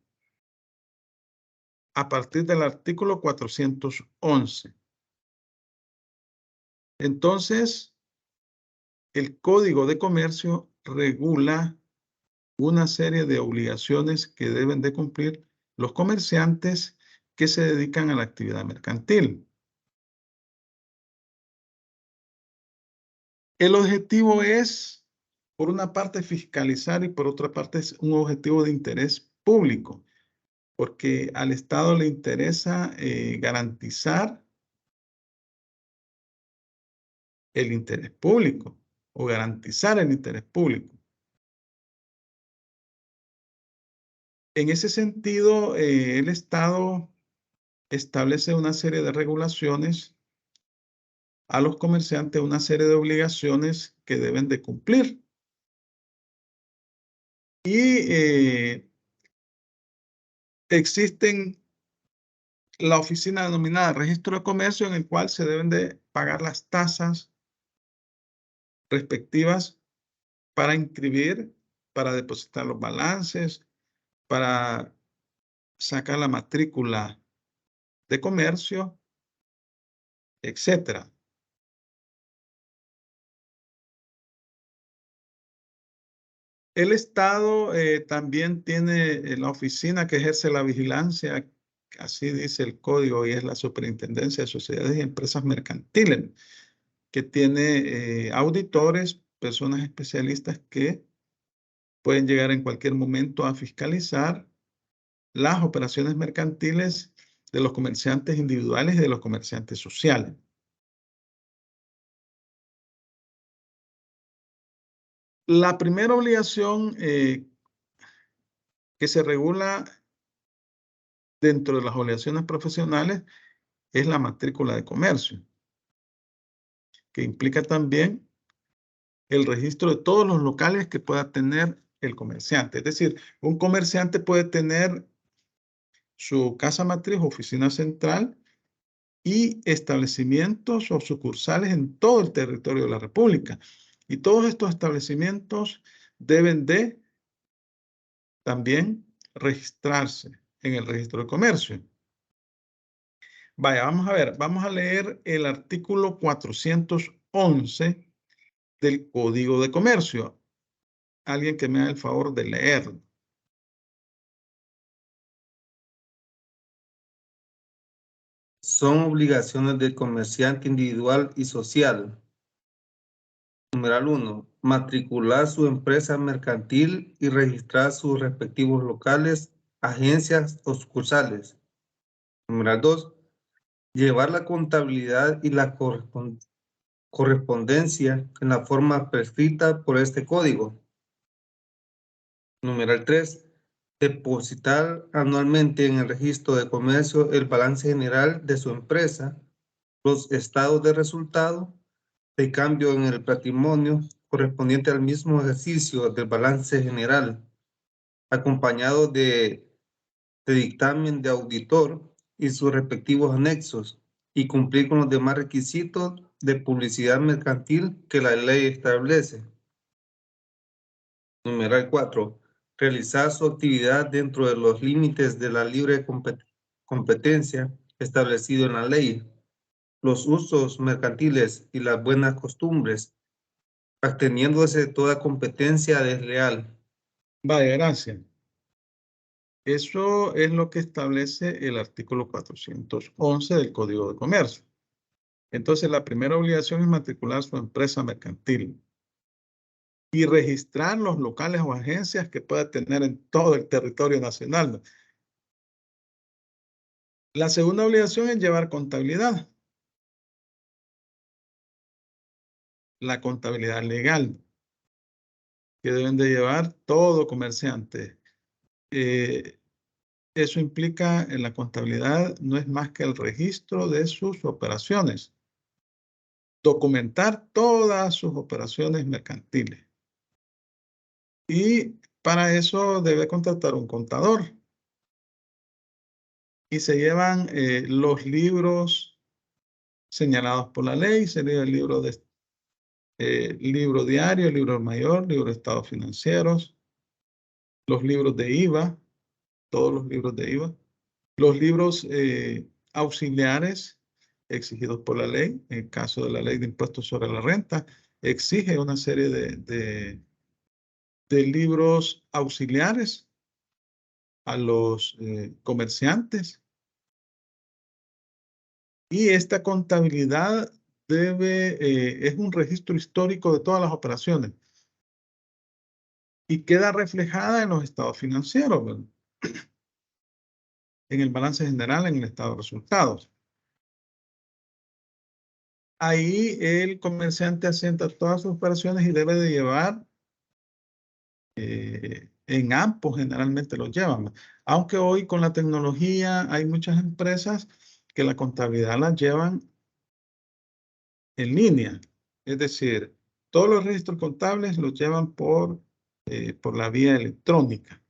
A partir del artículo 411. Entonces, el Código de Comercio regula una serie de obligaciones que deben de cumplir los comerciantes que se dedican a la actividad mercantil. El objetivo es, por una parte, fiscalizar y por otra parte es un objetivo de interés público, porque al Estado le interesa garantizar el interés público o garantizar el interés público. En ese sentido, el Estado establece una serie de regulaciones a los comerciantes, una serie de obligaciones que deben de cumplir. Y existen la oficina denominada Registro de Comercio, en el cual se deben de pagar las tasas respectivas para inscribir, para depositar los balances, para sacar la matrícula de comercio, etcétera. El Estado también tiene la oficina que ejerce la vigilancia, así dice el código, y es la Superintendencia de Sociedades y Empresas Mercantiles, que tiene auditores, personas especialistas que pueden llegar en cualquier momento a fiscalizar las operaciones mercantiles de los comerciantes individuales y de los comerciantes sociales. La primera obligación que se regula dentro de las obligaciones profesionales es la matrícula de comercio, que implica también el registro de todos los locales que pueda tener el comerciante. Es decir, un comerciante puede tener su casa matriz, oficina central y establecimientos o sucursales en todo el territorio de la República. Y todos estos establecimientos deben de también registrarse en el registro de comercio. Vaya, vamos a ver, vamos a leer el artículo 411 del Código de Comercio. Alguien que me haga el favor de leerlo. Son obligaciones del comerciante individual y social. Numeral 1. Matricular su empresa mercantil y registrar sus respectivos locales, agencias o sucursales. Numeral 2. Llevar la contabilidad y la correspondencia en la forma prescrita por este código. Numeral 3. Depositar anualmente en el registro de comercio el balance general de su empresa, los estados de resultado, de cambio en el patrimonio correspondiente al mismo ejercicio del balance general, acompañado de dictamen de auditor y sus respectivos anexos, y cumplir con los demás requisitos de publicidad mercantil que la ley establece. Numeral 4. Realizar su actividad dentro de los límites de la libre competencia establecido en la ley, los usos mercantiles y las buenas costumbres, absteniéndose de toda competencia desleal. Vaya, gracias. Eso es lo que establece el artículo 411 del Código de Comercio. Entonces, la primera obligación es matricular su empresa mercantil y registrar los locales o agencias que pueda tener en todo el territorio nacional. La segunda obligación es llevar contabilidad. La contabilidad legal que deben de llevar todo comerciante. Eso implica en la contabilidad no es más que el registro de sus operaciones. Documentar todas sus operaciones mercantiles. Y para eso debe contratar un contador. Y se llevan los libros señalados por la ley. Sería el libro libro diario, libro mayor, libro de estados financieros, los libros de IVA, todos los libros de IVA, los libros auxiliares exigidos por la ley. En el caso de la ley de impuestos sobre la renta, exige una serie de libros auxiliares a los comerciantes. Y esta contabilidad es un registro histórico de todas las operaciones y queda reflejada en los estados financieros, ¿verdad? En el balance general, en el estado de resultados. Ahí el comerciante asienta todas sus operaciones y debe de llevar, en AMPO generalmente lo llevan, aunque hoy con la tecnología hay muchas empresas que la contabilidad la llevan en línea, es decir, todos los registros contables los llevan por la vía electrónica.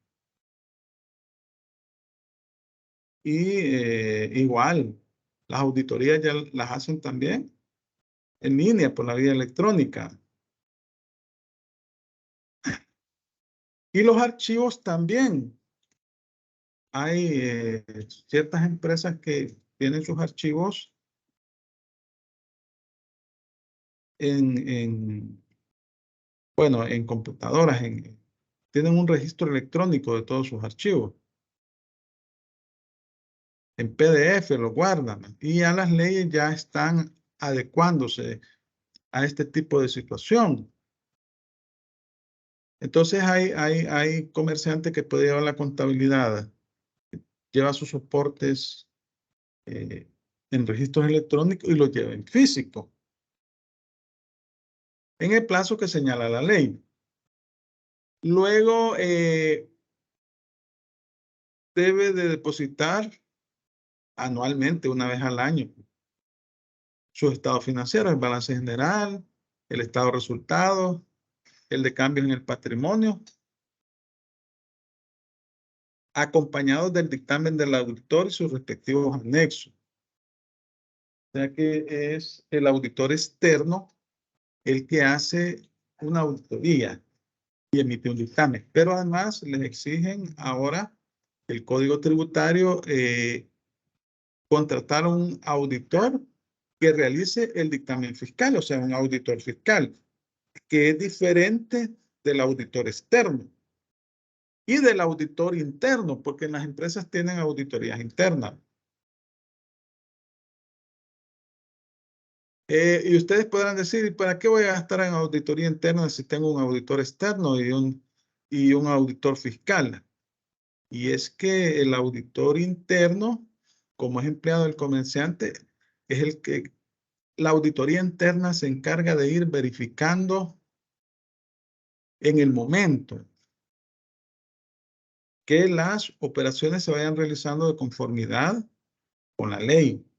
Y igual, las auditorías ya las hacen también en línea por la vía electrónica. Y los archivos también. Hay ciertas empresas que tienen sus archivos en computadoras, tienen un registro electrónico de todos sus archivos. En PDF lo guardan y ya las leyes ya están adecuándose a este tipo de situación. Entonces hay comerciantes que pueden llevar la contabilidad, lleva sus soportes en registros electrónicos y los lleva en físico, en el plazo que señala la ley. Luego debe de depositar anualmente, una vez al año, su estado financiero, el balance general, el estado de resultados, el de cambios en el patrimonio, acompañados del dictamen del auditor y sus respectivos anexos. O sea que es el auditor externo el que hace una auditoría y emite un dictamen. Pero además les exigen ahora el Código Tributario contratar a un auditor que realice el dictamen fiscal, o sea, un auditor fiscal. que es diferente del auditor externo y del auditor interno, porque las empresas tienen auditorías internas. Y ustedes podrán decir, ¿para qué voy a gastar en auditoría interna si tengo un auditor externo y un auditor fiscal? Y es que el auditor interno, como es empleado del comerciante, es el que la auditoría interna se encarga de ir verificando en el momento que las operaciones se vayan realizando de conformidad con la ley,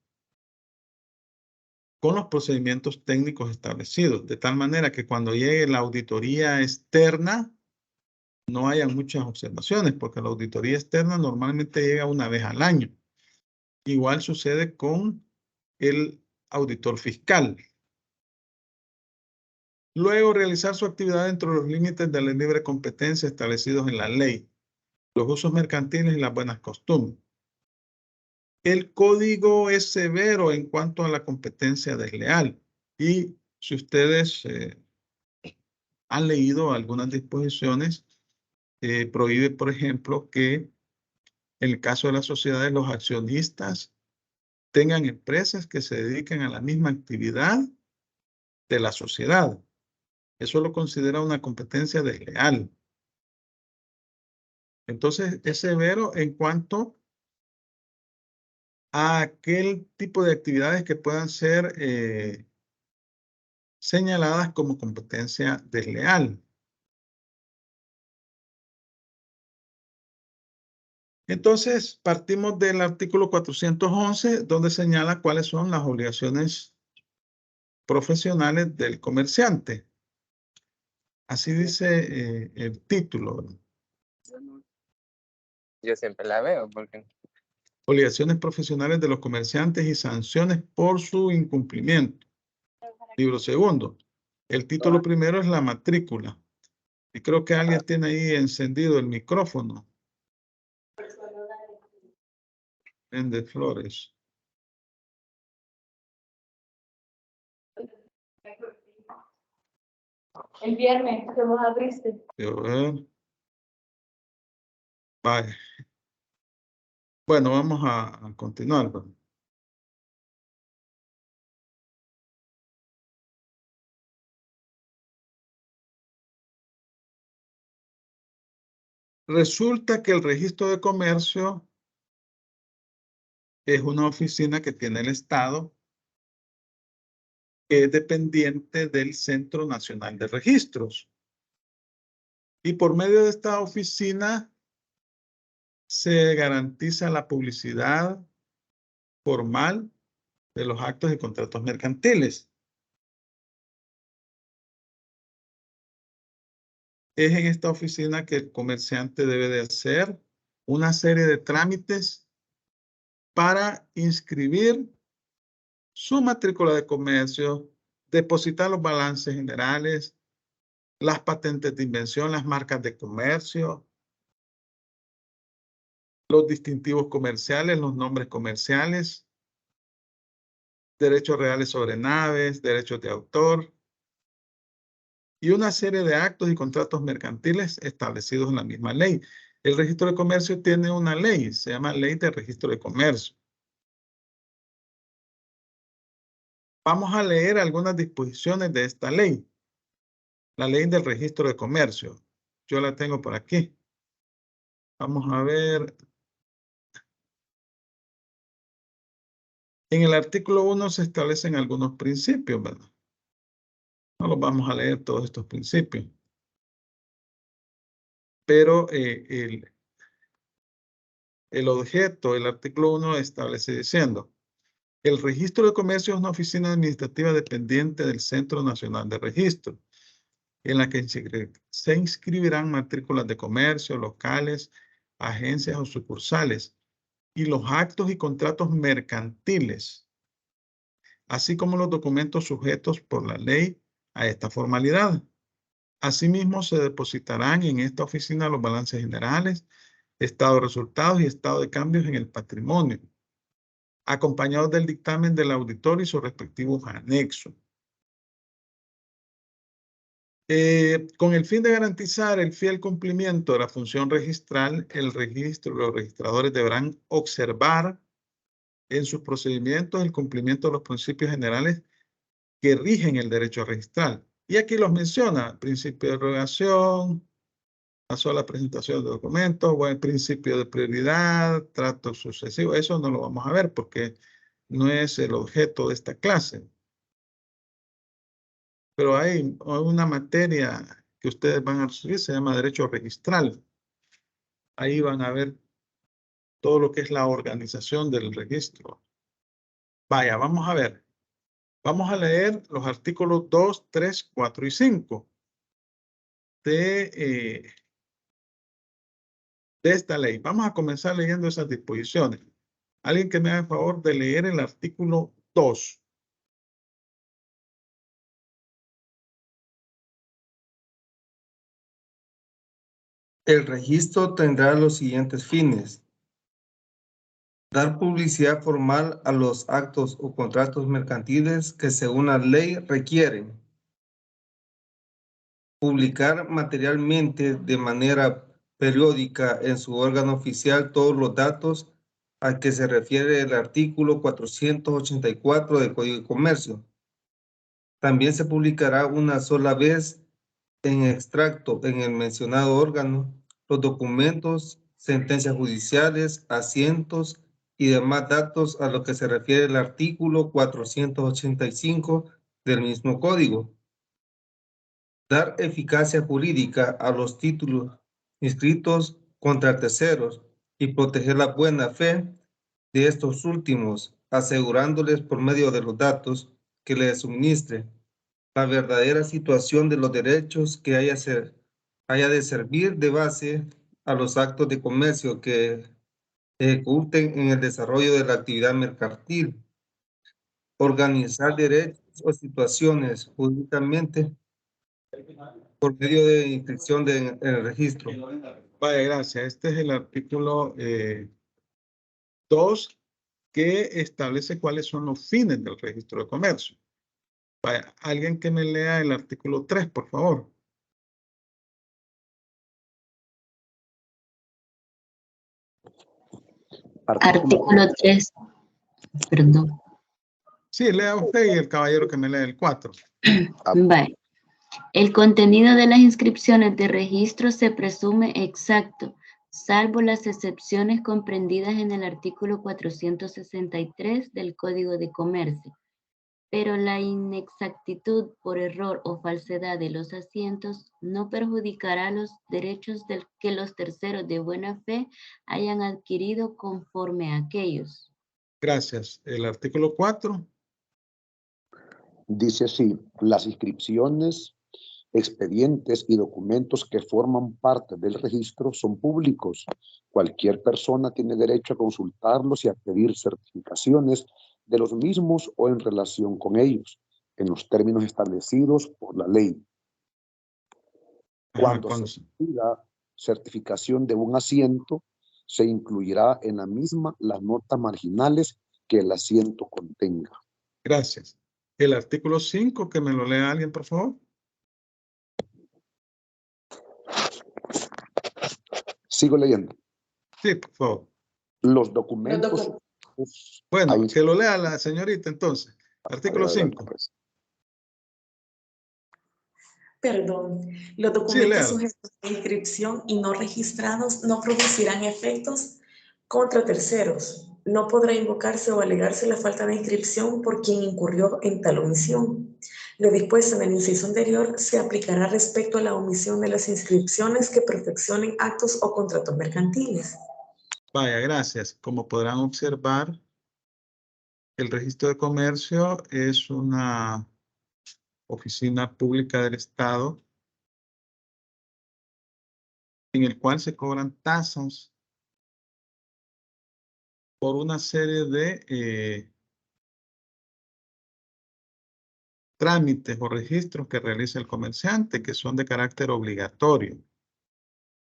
con los procedimientos técnicos establecidos, de tal manera que cuando llegue la auditoría externa no haya muchas observaciones, porque la auditoría externa normalmente llega una vez al año. Igual sucede con el auditor fiscal. Luego, realizar su actividad dentro de los límites de la libre competencia establecidos en la ley, los usos mercantiles y las buenas costumbres. El código es severo en cuanto a la competencia desleal. Y si ustedes han leído algunas disposiciones, prohíbe, por ejemplo, que en el caso de las sociedades, los accionistas tengan empresas que se dediquen a la misma actividad de la sociedad. Eso lo considera una competencia desleal. Entonces, es severo en cuanto a aquel tipo de actividades que puedan ser señaladas como competencia desleal. Entonces, partimos del artículo 411, donde señala cuáles son las obligaciones profesionales del comerciante. Así dice el título. Yo siempre la veo porque... Obligaciones profesionales de los comerciantes y sanciones por su incumplimiento. Libro segundo. El título primero es la matrícula. Y creo que alguien tiene ahí encendido el micrófono. Vende Flores. El viernes que vos abriste. Quiero ver. Vale. Bueno, vamos a continuar. Resulta que el registro de comercio es una oficina que tiene el Estado, que es dependiente del Centro Nacional de Registros. Y por medio de esta oficina se garantiza la publicidad formal de los actos y contratos mercantiles. Es en esta oficina que el comerciante debe de hacer una serie de trámites para inscribir su matrícula de comercio, depositar los balances generales, las patentes de invención, las marcas de comercio, los distintivos comerciales, los nombres comerciales, derechos reales sobre naves, derechos de autor y una serie de actos y contratos mercantiles establecidos en la misma ley. El registro de comercio tiene una ley, se llama Ley de Registro de Comercio. Vamos a leer algunas disposiciones de esta ley. La Ley del Registro de Comercio. Yo la tengo por aquí. Vamos a ver. En el artículo 1 se establecen algunos principios, ¿verdad? No los vamos a leer todos estos principios. Pero el objeto, el artículo 1 establece diciendo: el registro de comercio es una oficina administrativa dependiente del Centro Nacional de Registro, en la que se inscribirán matrículas de comercio, locales, agencias o sucursales, y los actos y contratos mercantiles, así como los documentos sujetos por la ley a esta formalidad. Asimismo, se depositarán en esta oficina los balances generales, estado de resultados y estado de cambios en el patrimonio, acompañados del dictamen del auditor y sus respectivos anexos. Con el fin de garantizar el fiel cumplimiento de la función registral, los registradores deberán observar en sus procedimientos el cumplimiento de los principios generales que rigen el derecho registral. Y aquí los menciona: principio de erogación, la sola presentación de documentos, buen principio de prioridad, trato sucesivo. Eso no lo vamos a ver porque no es el objeto de esta clase. Pero hay una materia que ustedes van a recibir, se llama derecho registral. Ahí van a ver todo lo que es la organización del registro. Vaya, vamos a ver. Vamos a leer los artículos 2, 3, 4 y 5 de esta ley. Vamos a comenzar leyendo esas disposiciones. Alguien que me haga el favor de leer el artículo 2. El registro tendrá los siguientes fines: dar publicidad formal a los actos o contratos mercantiles que según la ley requieren. Publicar materialmente de manera periódica en su órgano oficial todos los datos a que se refiere el artículo 484 del Código de Comercio. También se publicará una sola vez en extracto en el mencionado órgano los documentos, sentencias judiciales, asientos y demás datos a lo que se refiere el artículo 485 del mismo código. Dar eficacia jurídica a los títulos inscritos contra terceros y proteger la buena fe de estos últimos, asegurándoles por medio de los datos que les suministre la verdadera situación de los derechos que haya de servir de base a los actos de comercio que ejecuten en el desarrollo de la actividad mercantil. Organizar derechos o situaciones jurídicamente por medio de inscripción en el registro. Vaya, gracias. Este es el artículo 2 que establece cuáles son los fines del registro de comercio. Vaya, alguien que me lea el artículo 3, por favor. Artículo 3. Perdón. Sí, lea usted y el caballero que me lee el 4. Vale. El contenido de las inscripciones de registro se presume exacto, salvo las excepciones comprendidas en el artículo 463 del Código de Comercio. Pero la inexactitud por error o falsedad de los asientos no perjudicará los derechos que los terceros de buena fe hayan adquirido conforme a aquellos. Gracias. El artículo 4. Dice así: las inscripciones, expedientes y documentos que forman parte del registro son públicos. Cualquier persona tiene derecho a consultarlos y a pedir certificaciones de los mismos o en relación con ellos, en los términos establecidos por la ley. Cuando se pida certificación de un asiento, se incluirá en la misma las notas marginales que el asiento contenga. Gracias. El artículo 5, que me lo lea alguien, por favor. Sigo leyendo. Sí, por favor. Los documentos. Bueno, que lo lea la señorita entonces. Artículo 5. Perdón. Los documentos sujetos a inscripción y no registrados no producirán efectos contra terceros. No podrá invocarse o alegarse la falta de inscripción por quien incurrió en tal omisión. Lo dispuesto en el inciso anterior se aplicará respecto a la omisión de las inscripciones que perfeccionen actos o contratos mercantiles. Vaya, gracias. Como podrán observar, el registro de comercio es una oficina pública del Estado en el cual se cobran tasas por una serie de trámites o registros que realiza el comerciante, que son de carácter obligatorio.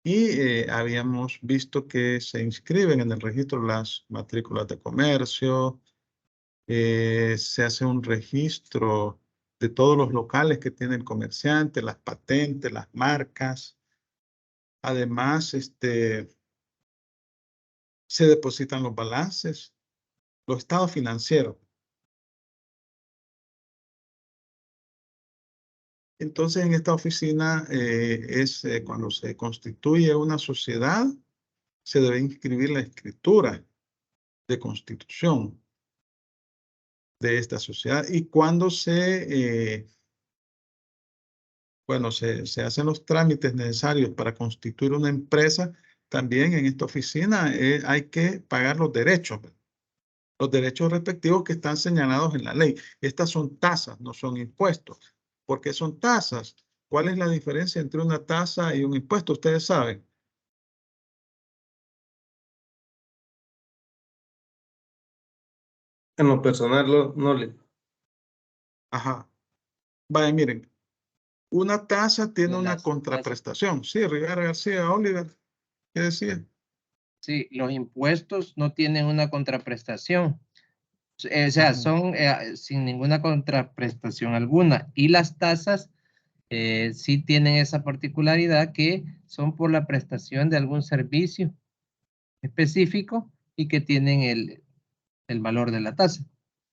Y habíamos visto que se inscriben en el registro las matrículas de comercio, se hace un registro de todos los locales que tiene el comerciante, las patentes, las marcas. Además, se depositan los balances, los estados financieros. Entonces, en esta oficina cuando se constituye una sociedad, se debe inscribir la escritura de constitución de esta sociedad. Y cuando se hacen los trámites necesarios para constituir una empresa, también en esta oficina hay que pagar los derechos respectivos que están señalados en la ley. Estas son tasas, no son impuestos. ¿Por qué son tasas? ¿Cuál es la diferencia entre una tasa y un impuesto? Ustedes saben. En lo personal, no le. Ajá. Vaya, miren. Una tasa tiene una contraprestación. Sí, Rivera García, Oliver, ¿qué decía? Sí, los impuestos no tienen una contraprestación. O sea, son sin ninguna contraprestación alguna. Y las tasas sí tienen esa particularidad que son por la prestación de algún servicio específico y que tienen el valor de la tasa.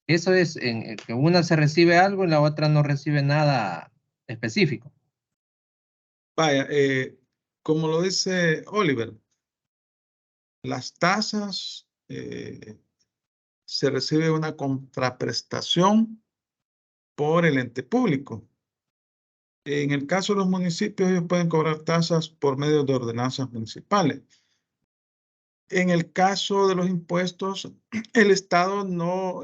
Eso es en que una se recibe algo y la otra no recibe nada específico. Vaya, como lo dice Oliver, las tasas se recibe una contraprestación por el ente público. En el caso de los municipios, ellos pueden cobrar tasas por medio de ordenanzas municipales. En el caso de los impuestos, el Estado no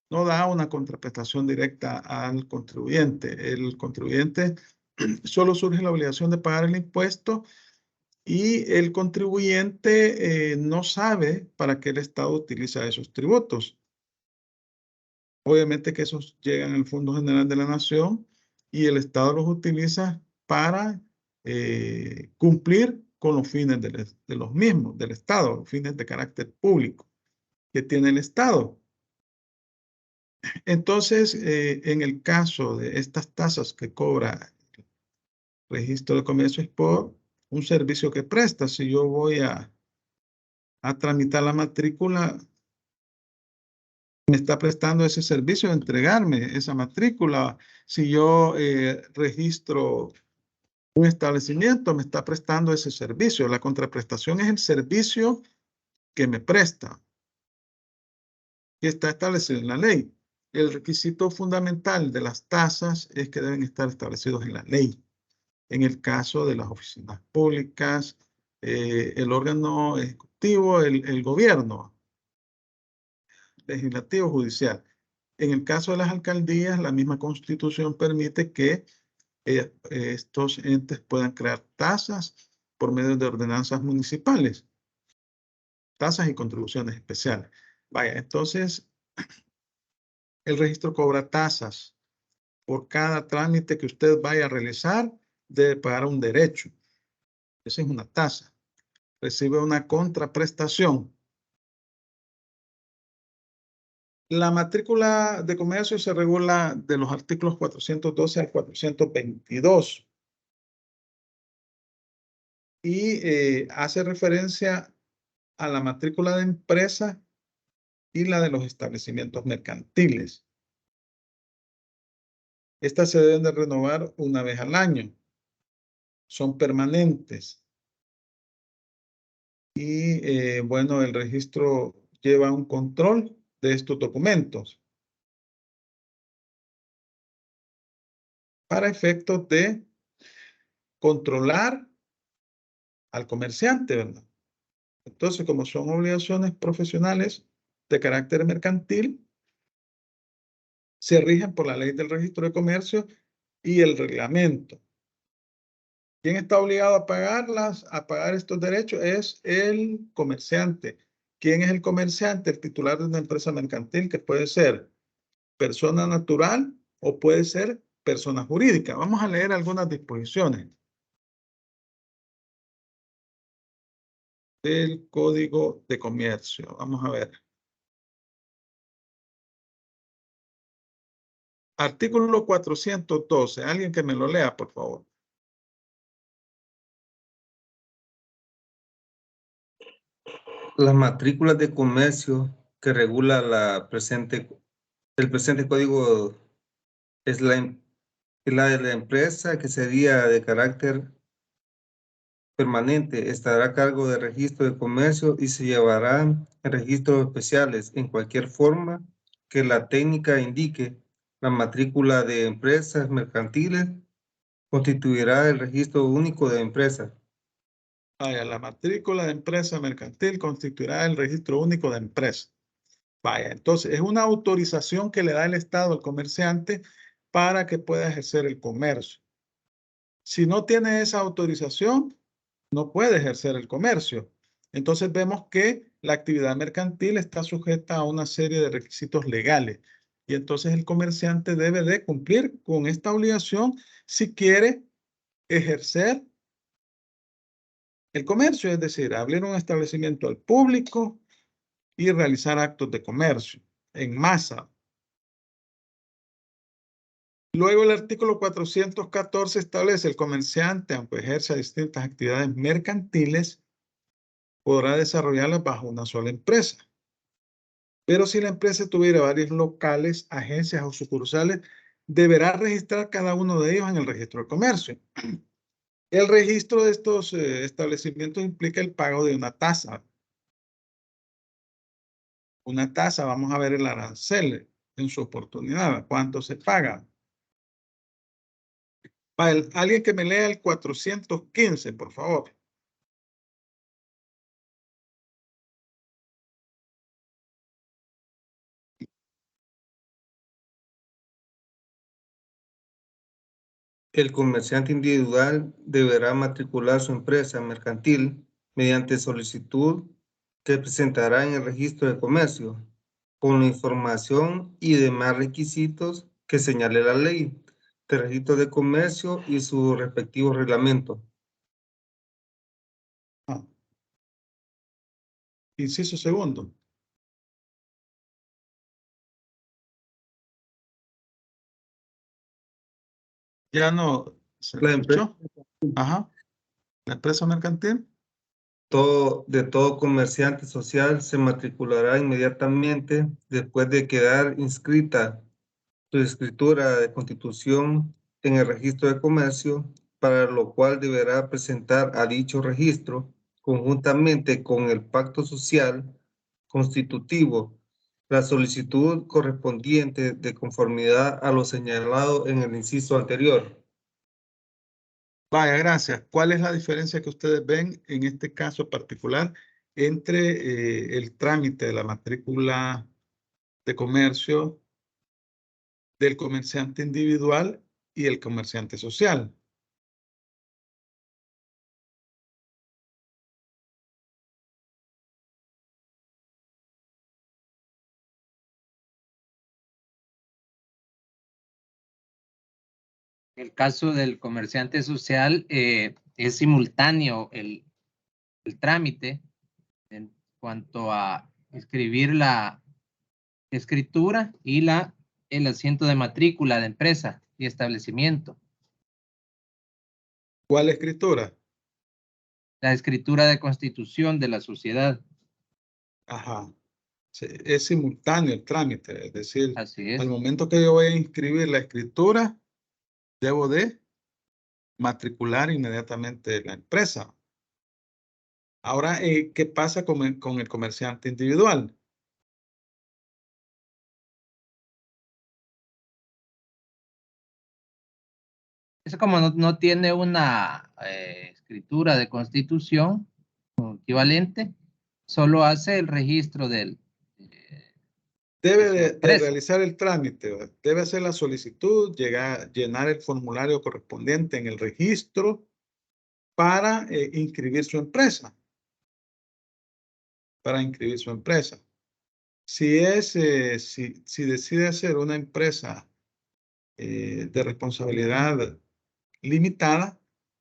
da una contraprestación directa al contribuyente. El contribuyente solo surge la obligación de pagar el impuesto y el contribuyente no sabe para qué el Estado utiliza esos tributos. Obviamente que esos llegan al Fondo General de la Nación y el Estado los utiliza para cumplir con los fines de los mismos, del Estado, los fines de carácter público que tiene el Estado. Entonces, en el caso de estas tasas que cobra el registro de comercio es por un servicio que presta. Si yo voy a tramitar la matrícula, me está prestando ese servicio de entregarme esa matrícula. Si yo registro un establecimiento, me está prestando ese servicio. La contraprestación es el servicio que me presta, que está establecido en la ley. El requisito fundamental de las tasas es que deben estar establecidos en la ley. En el caso de las oficinas públicas, el órgano ejecutivo, el gobierno, legislativo, judicial. En el caso de las alcaldías, la misma Constitución permite que estos entes puedan crear tasas por medio de ordenanzas municipales, tasas y contribuciones especiales. Vaya, entonces, el registro cobra tasas. Por cada trámite que usted vaya a realizar, debe pagar un derecho. Esa es una tasa. Recibe una contraprestación. La matrícula de comercio se regula de los artículos 412 al 422 y hace referencia a la matrícula de empresa y la de los establecimientos mercantiles. Estas se deben de renovar una vez al año. Son permanentes. Y bueno, el registro lleva un control de estos documentos para efectos de controlar al comerciante, ¿verdad? Entonces, como son obligaciones profesionales de carácter mercantil, se rigen por la ley del registro de comercio y el reglamento. ¿Quién está obligado a pagarlas, a pagar estos derechos? Es el comerciante. ¿Quién es el comerciante? El titular de una empresa mercantil, que puede ser persona natural o puede ser persona jurídica. Vamos a leer algunas disposiciones del Código de Comercio. Vamos a ver. Artículo 412. Alguien que me lo lea, por favor. Las matrículas de comercio que regula el presente código es la de la empresa, que sería de carácter permanente, estará a cargo del registro de comercio y se llevarán registros especiales en cualquier forma que la técnica indique. La matrícula de empresas mercantiles constituirá el registro único de empresas. Vaya, la matrícula de empresa mercantil constituirá el registro único de empresa. Vaya, entonces es una autorización que le da el Estado al comerciante para que pueda ejercer el comercio. Si no tiene esa autorización, no puede ejercer el comercio. Entonces vemos que la actividad mercantil está sujeta a una serie de requisitos legales. Y entonces el comerciante debe de cumplir con esta obligación si quiere ejercer el comercio, es decir, abrir un establecimiento al público y realizar actos de comercio en masa. Luego el artículo 414 establece el comerciante, aunque ejerza distintas actividades mercantiles, podrá desarrollarlas bajo una sola empresa. Pero si la empresa tuviera varios locales, agencias o sucursales, deberá registrar cada uno de ellos en el registro de comercio. El registro de estos establecimientos implica el pago de una tasa. Una tasa, vamos a ver el arancel en su oportunidad. ¿Cuánto se paga? Alguien que me lea el 415, por favor. El comerciante individual deberá matricular su empresa mercantil mediante solicitud que presentará en el registro de comercio, con la información y demás requisitos que señale la ley de registro de comercio y su respectivo reglamento. Inciso segundo. Ya no se escuchó. Ajá. La empresa mercantil. De todo comerciante social se matriculará inmediatamente después de quedar inscrita su escritura de constitución en el registro de comercio, para lo cual deberá presentar a dicho registro conjuntamente con el pacto social constitutivo la solicitud correspondiente de conformidad a lo señalado en el inciso anterior. Vaya, gracias. ¿Cuál es la diferencia que ustedes ven en este caso particular entre el trámite de la matrícula de comercio del comerciante individual y el comerciante social? El caso del comerciante social es simultáneo el trámite en cuanto a escribir la escritura y el asiento de matrícula de empresa y establecimiento. ¿Cuál escritura? La escritura de constitución de la sociedad. Ajá. Sí, es simultáneo el trámite, es decir, así es. Al momento que yo voy a inscribir la escritura, debo de matricular inmediatamente la empresa. Ahora, ¿qué pasa con el comerciante individual? Eso como no tiene una escritura de constitución equivalente, solo hace el registro del... Debe de realizar el trámite, debe hacer la solicitud, llenar el formulario correspondiente en el registro para inscribir su empresa. Si decide hacer una empresa de responsabilidad limitada,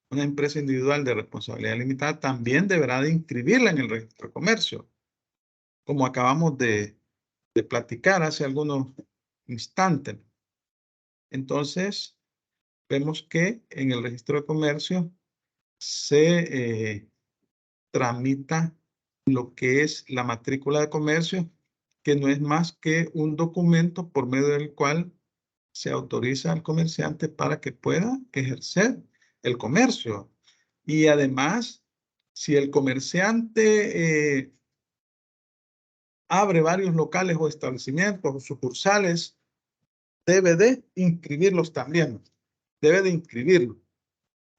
una empresa individual de responsabilidad limitada, también deberá de inscribirla en el registro de comercio, como acabamos de platicar hace algunos instantes. Entonces, vemos que en el registro de comercio se tramita lo que es la matrícula de comercio, que no es más que un documento por medio del cual se autoriza al comerciante para que pueda ejercer el comercio. Y además, si el comerciante abre varios locales o establecimientos o sucursales, debe de inscribirlos también. Debe de inscribirlos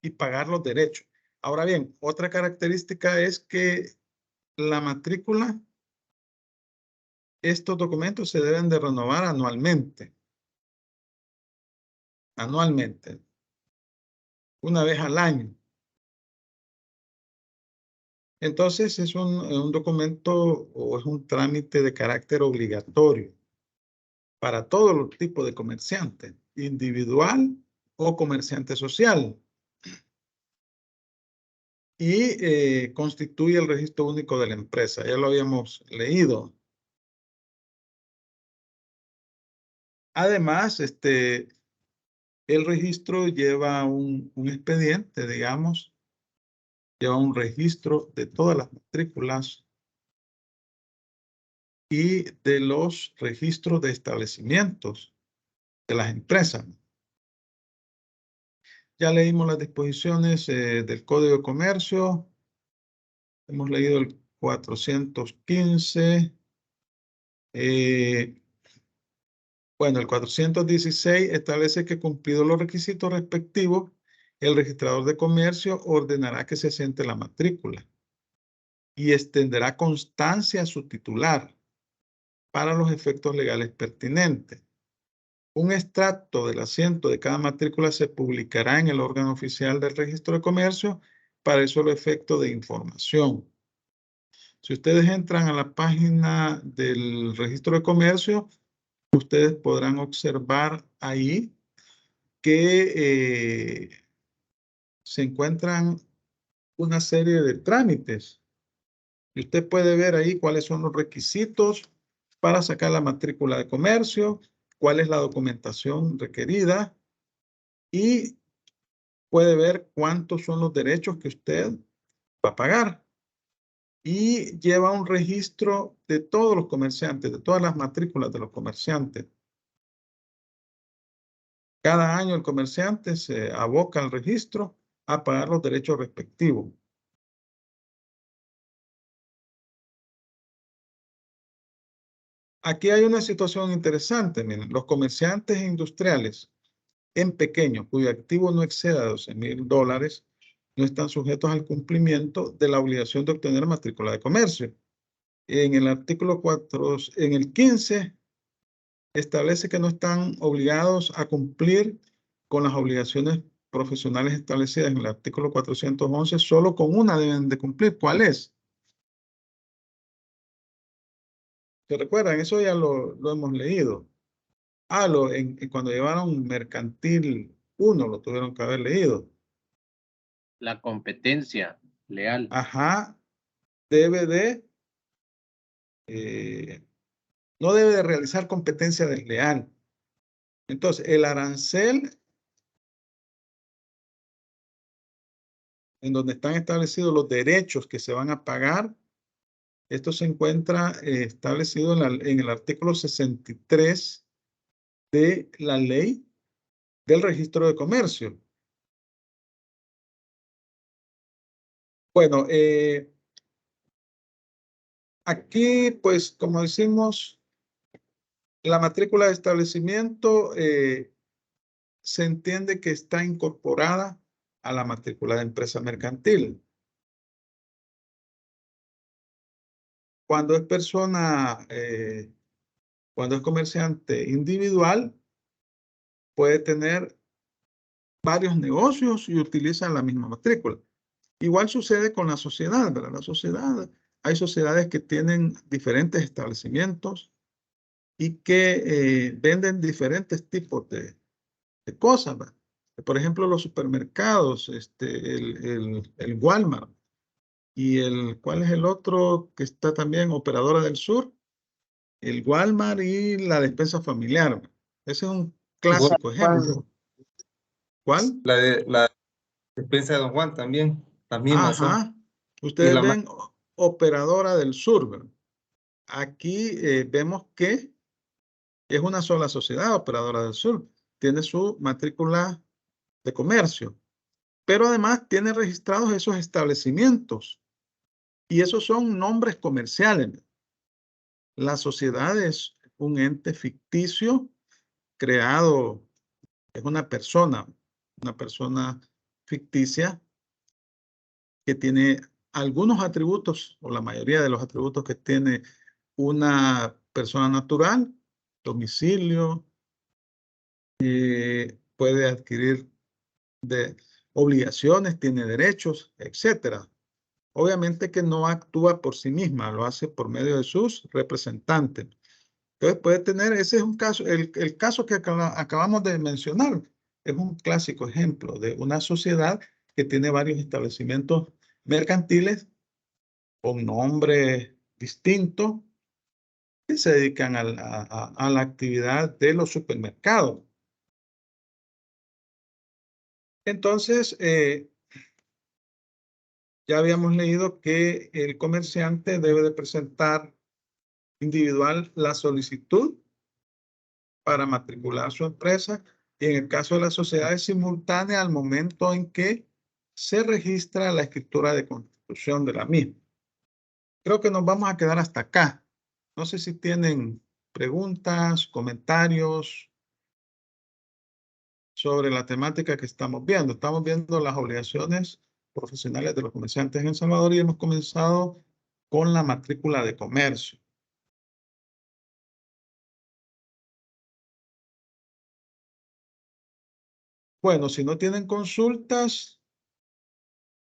y pagar los derechos. Ahora bien, otra característica es que la matrícula, estos documentos se deben de renovar anualmente. Anualmente. Una vez al año. Entonces es un documento o es un trámite de carácter obligatorio para todo los tipos de comerciante, individual o comerciante social. Y constituye el registro único de la empresa. Ya lo habíamos leído. Además, el registro lleva un expediente, digamos, lleva un registro de todas las matrículas y de los registros de establecimientos de las empresas. Ya leímos las disposiciones del Código de Comercio. Hemos leído el 415. Bueno, el 416 establece que cumplidos los requisitos respectivos, el registrador de comercio ordenará que se asiente la matrícula y extenderá constancia a su titular para los efectos legales pertinentes. Un extracto del asiento de cada matrícula se publicará en el órgano oficial del registro de comercio para el solo efecto de información. Si ustedes entran a la página del registro de comercio, ustedes podrán observar ahí que se encuentran una serie de trámites. Y usted puede ver ahí cuáles son los requisitos para sacar la matrícula de comercio, cuál es la documentación requerida y puede ver cuántos son los derechos que usted va a pagar. Y lleva un registro de todos los comerciantes, de todas las matrículas de los comerciantes. Cada año el comerciante se aboca al registro a pagar los derechos respectivos. Aquí hay una situación interesante. Miren, los comerciantes industriales en pequeño, cuyo activo no exceda $12,000, no están sujetos al cumplimiento de la obligación de obtener matrícula de comercio. En el artículo 4, en el 15, establece que no están obligados a cumplir con las obligaciones profesionales establecidas en el artículo 411, solo con una deben de cumplir. ¿Cuál es? ¿Se recuerdan? Eso ya lo hemos leído. Cuando llevaron mercantil 1, lo tuvieron que haber leído. La competencia leal. Ajá. Debe de, no debe de realizar competencia desleal. Entonces, el arancel, en donde están establecidos los derechos que se van a pagar, esto se encuentra establecido en el artículo 63 de la ley del registro de comercio. Bueno, aquí, pues, como decimos, la matrícula de establecimiento se entiende que está incorporada a la matrícula de empresa mercantil. Cuando es persona, cuando es comerciante individual, puede tener varios negocios y utiliza la misma matrícula. Igual sucede con la sociedad, ¿verdad? La sociedad, hay sociedades que tienen diferentes establecimientos y que venden diferentes tipos de cosas, ¿verdad? Por ejemplo, los supermercados, el Walmart y ¿cuál es el otro que está también Operadora del Sur? El Walmart y la despensa familiar. Ese es un clásico ejemplo. ¿Cuál? La despensa de Don Juan también. Las mismas son. Ajá. Ustedes ven Operadora del Sur, ¿verdad? Aquí vemos que es una sola sociedad, Operadora del Sur. Tiene su matrícula de comercio, pero además tiene registrados esos establecimientos y esos son nombres comerciales. La sociedad es un ente ficticio creado, es una persona ficticia que tiene algunos atributos o la mayoría de los atributos que tiene una persona natural, domicilio, puede adquirir de obligaciones, tiene derechos, etcétera. Obviamente que no actúa por sí misma, lo hace por medio de sus representantes. Entonces puede tener, ese es un caso, el caso que acabamos de mencionar, es un clásico ejemplo de una sociedad que tiene varios establecimientos mercantiles con nombre distinto que se dedican a la actividad de los supermercados. Entonces, ya habíamos leído que el comerciante debe de presentar individual la solicitud para matricular su empresa y en el caso de la sociedad es simultánea al momento en que se registra la escritura de constitución de la misma. Creo que nos vamos a quedar hasta acá. No sé si tienen preguntas, comentarios sobre la temática que estamos viendo. Estamos viendo las obligaciones profesionales de los comerciantes en El Salvador y hemos comenzado con la matrícula de comercio. Bueno, si no tienen consultas,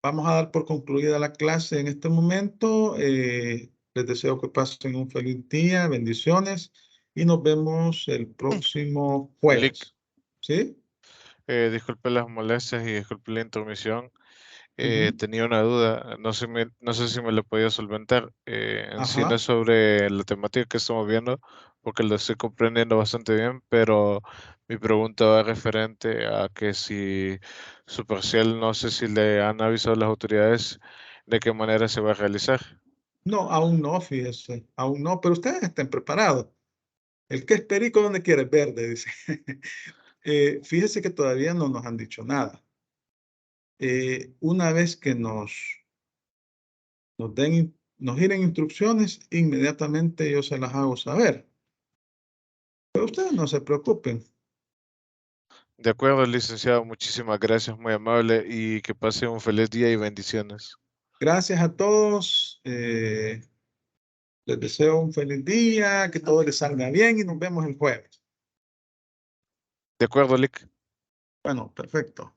vamos a dar por concluida la clase en este momento. Les deseo que pasen un feliz día, bendiciones y nos vemos el próximo jueves. ¿Sí? Disculpe las molestias y disculpe la intermisión. Tenía una duda, no sé si me lo podía solventar. En sí no es sobre la temática que estamos viendo, porque lo estoy comprendiendo bastante bien, pero mi pregunta va referente a que si su parcial, no sé si le han avisado a las autoridades de qué manera se va a realizar. No, aún no, fíjese, aún no, pero ustedes estén preparados. El que es perico, ¿dónde quiere? Verde, dice. Fíjese que todavía no nos han dicho nada. Una vez que nos giren instrucciones, inmediatamente yo se las hago saber. Pero ustedes no se preocupen. De acuerdo, licenciado, muchísimas gracias, muy amable y que pase un feliz día y bendiciones. Gracias a todos. Les deseo un feliz día, que todo les salga bien y nos vemos el jueves. De acuerdo, Lick. Bueno, perfecto.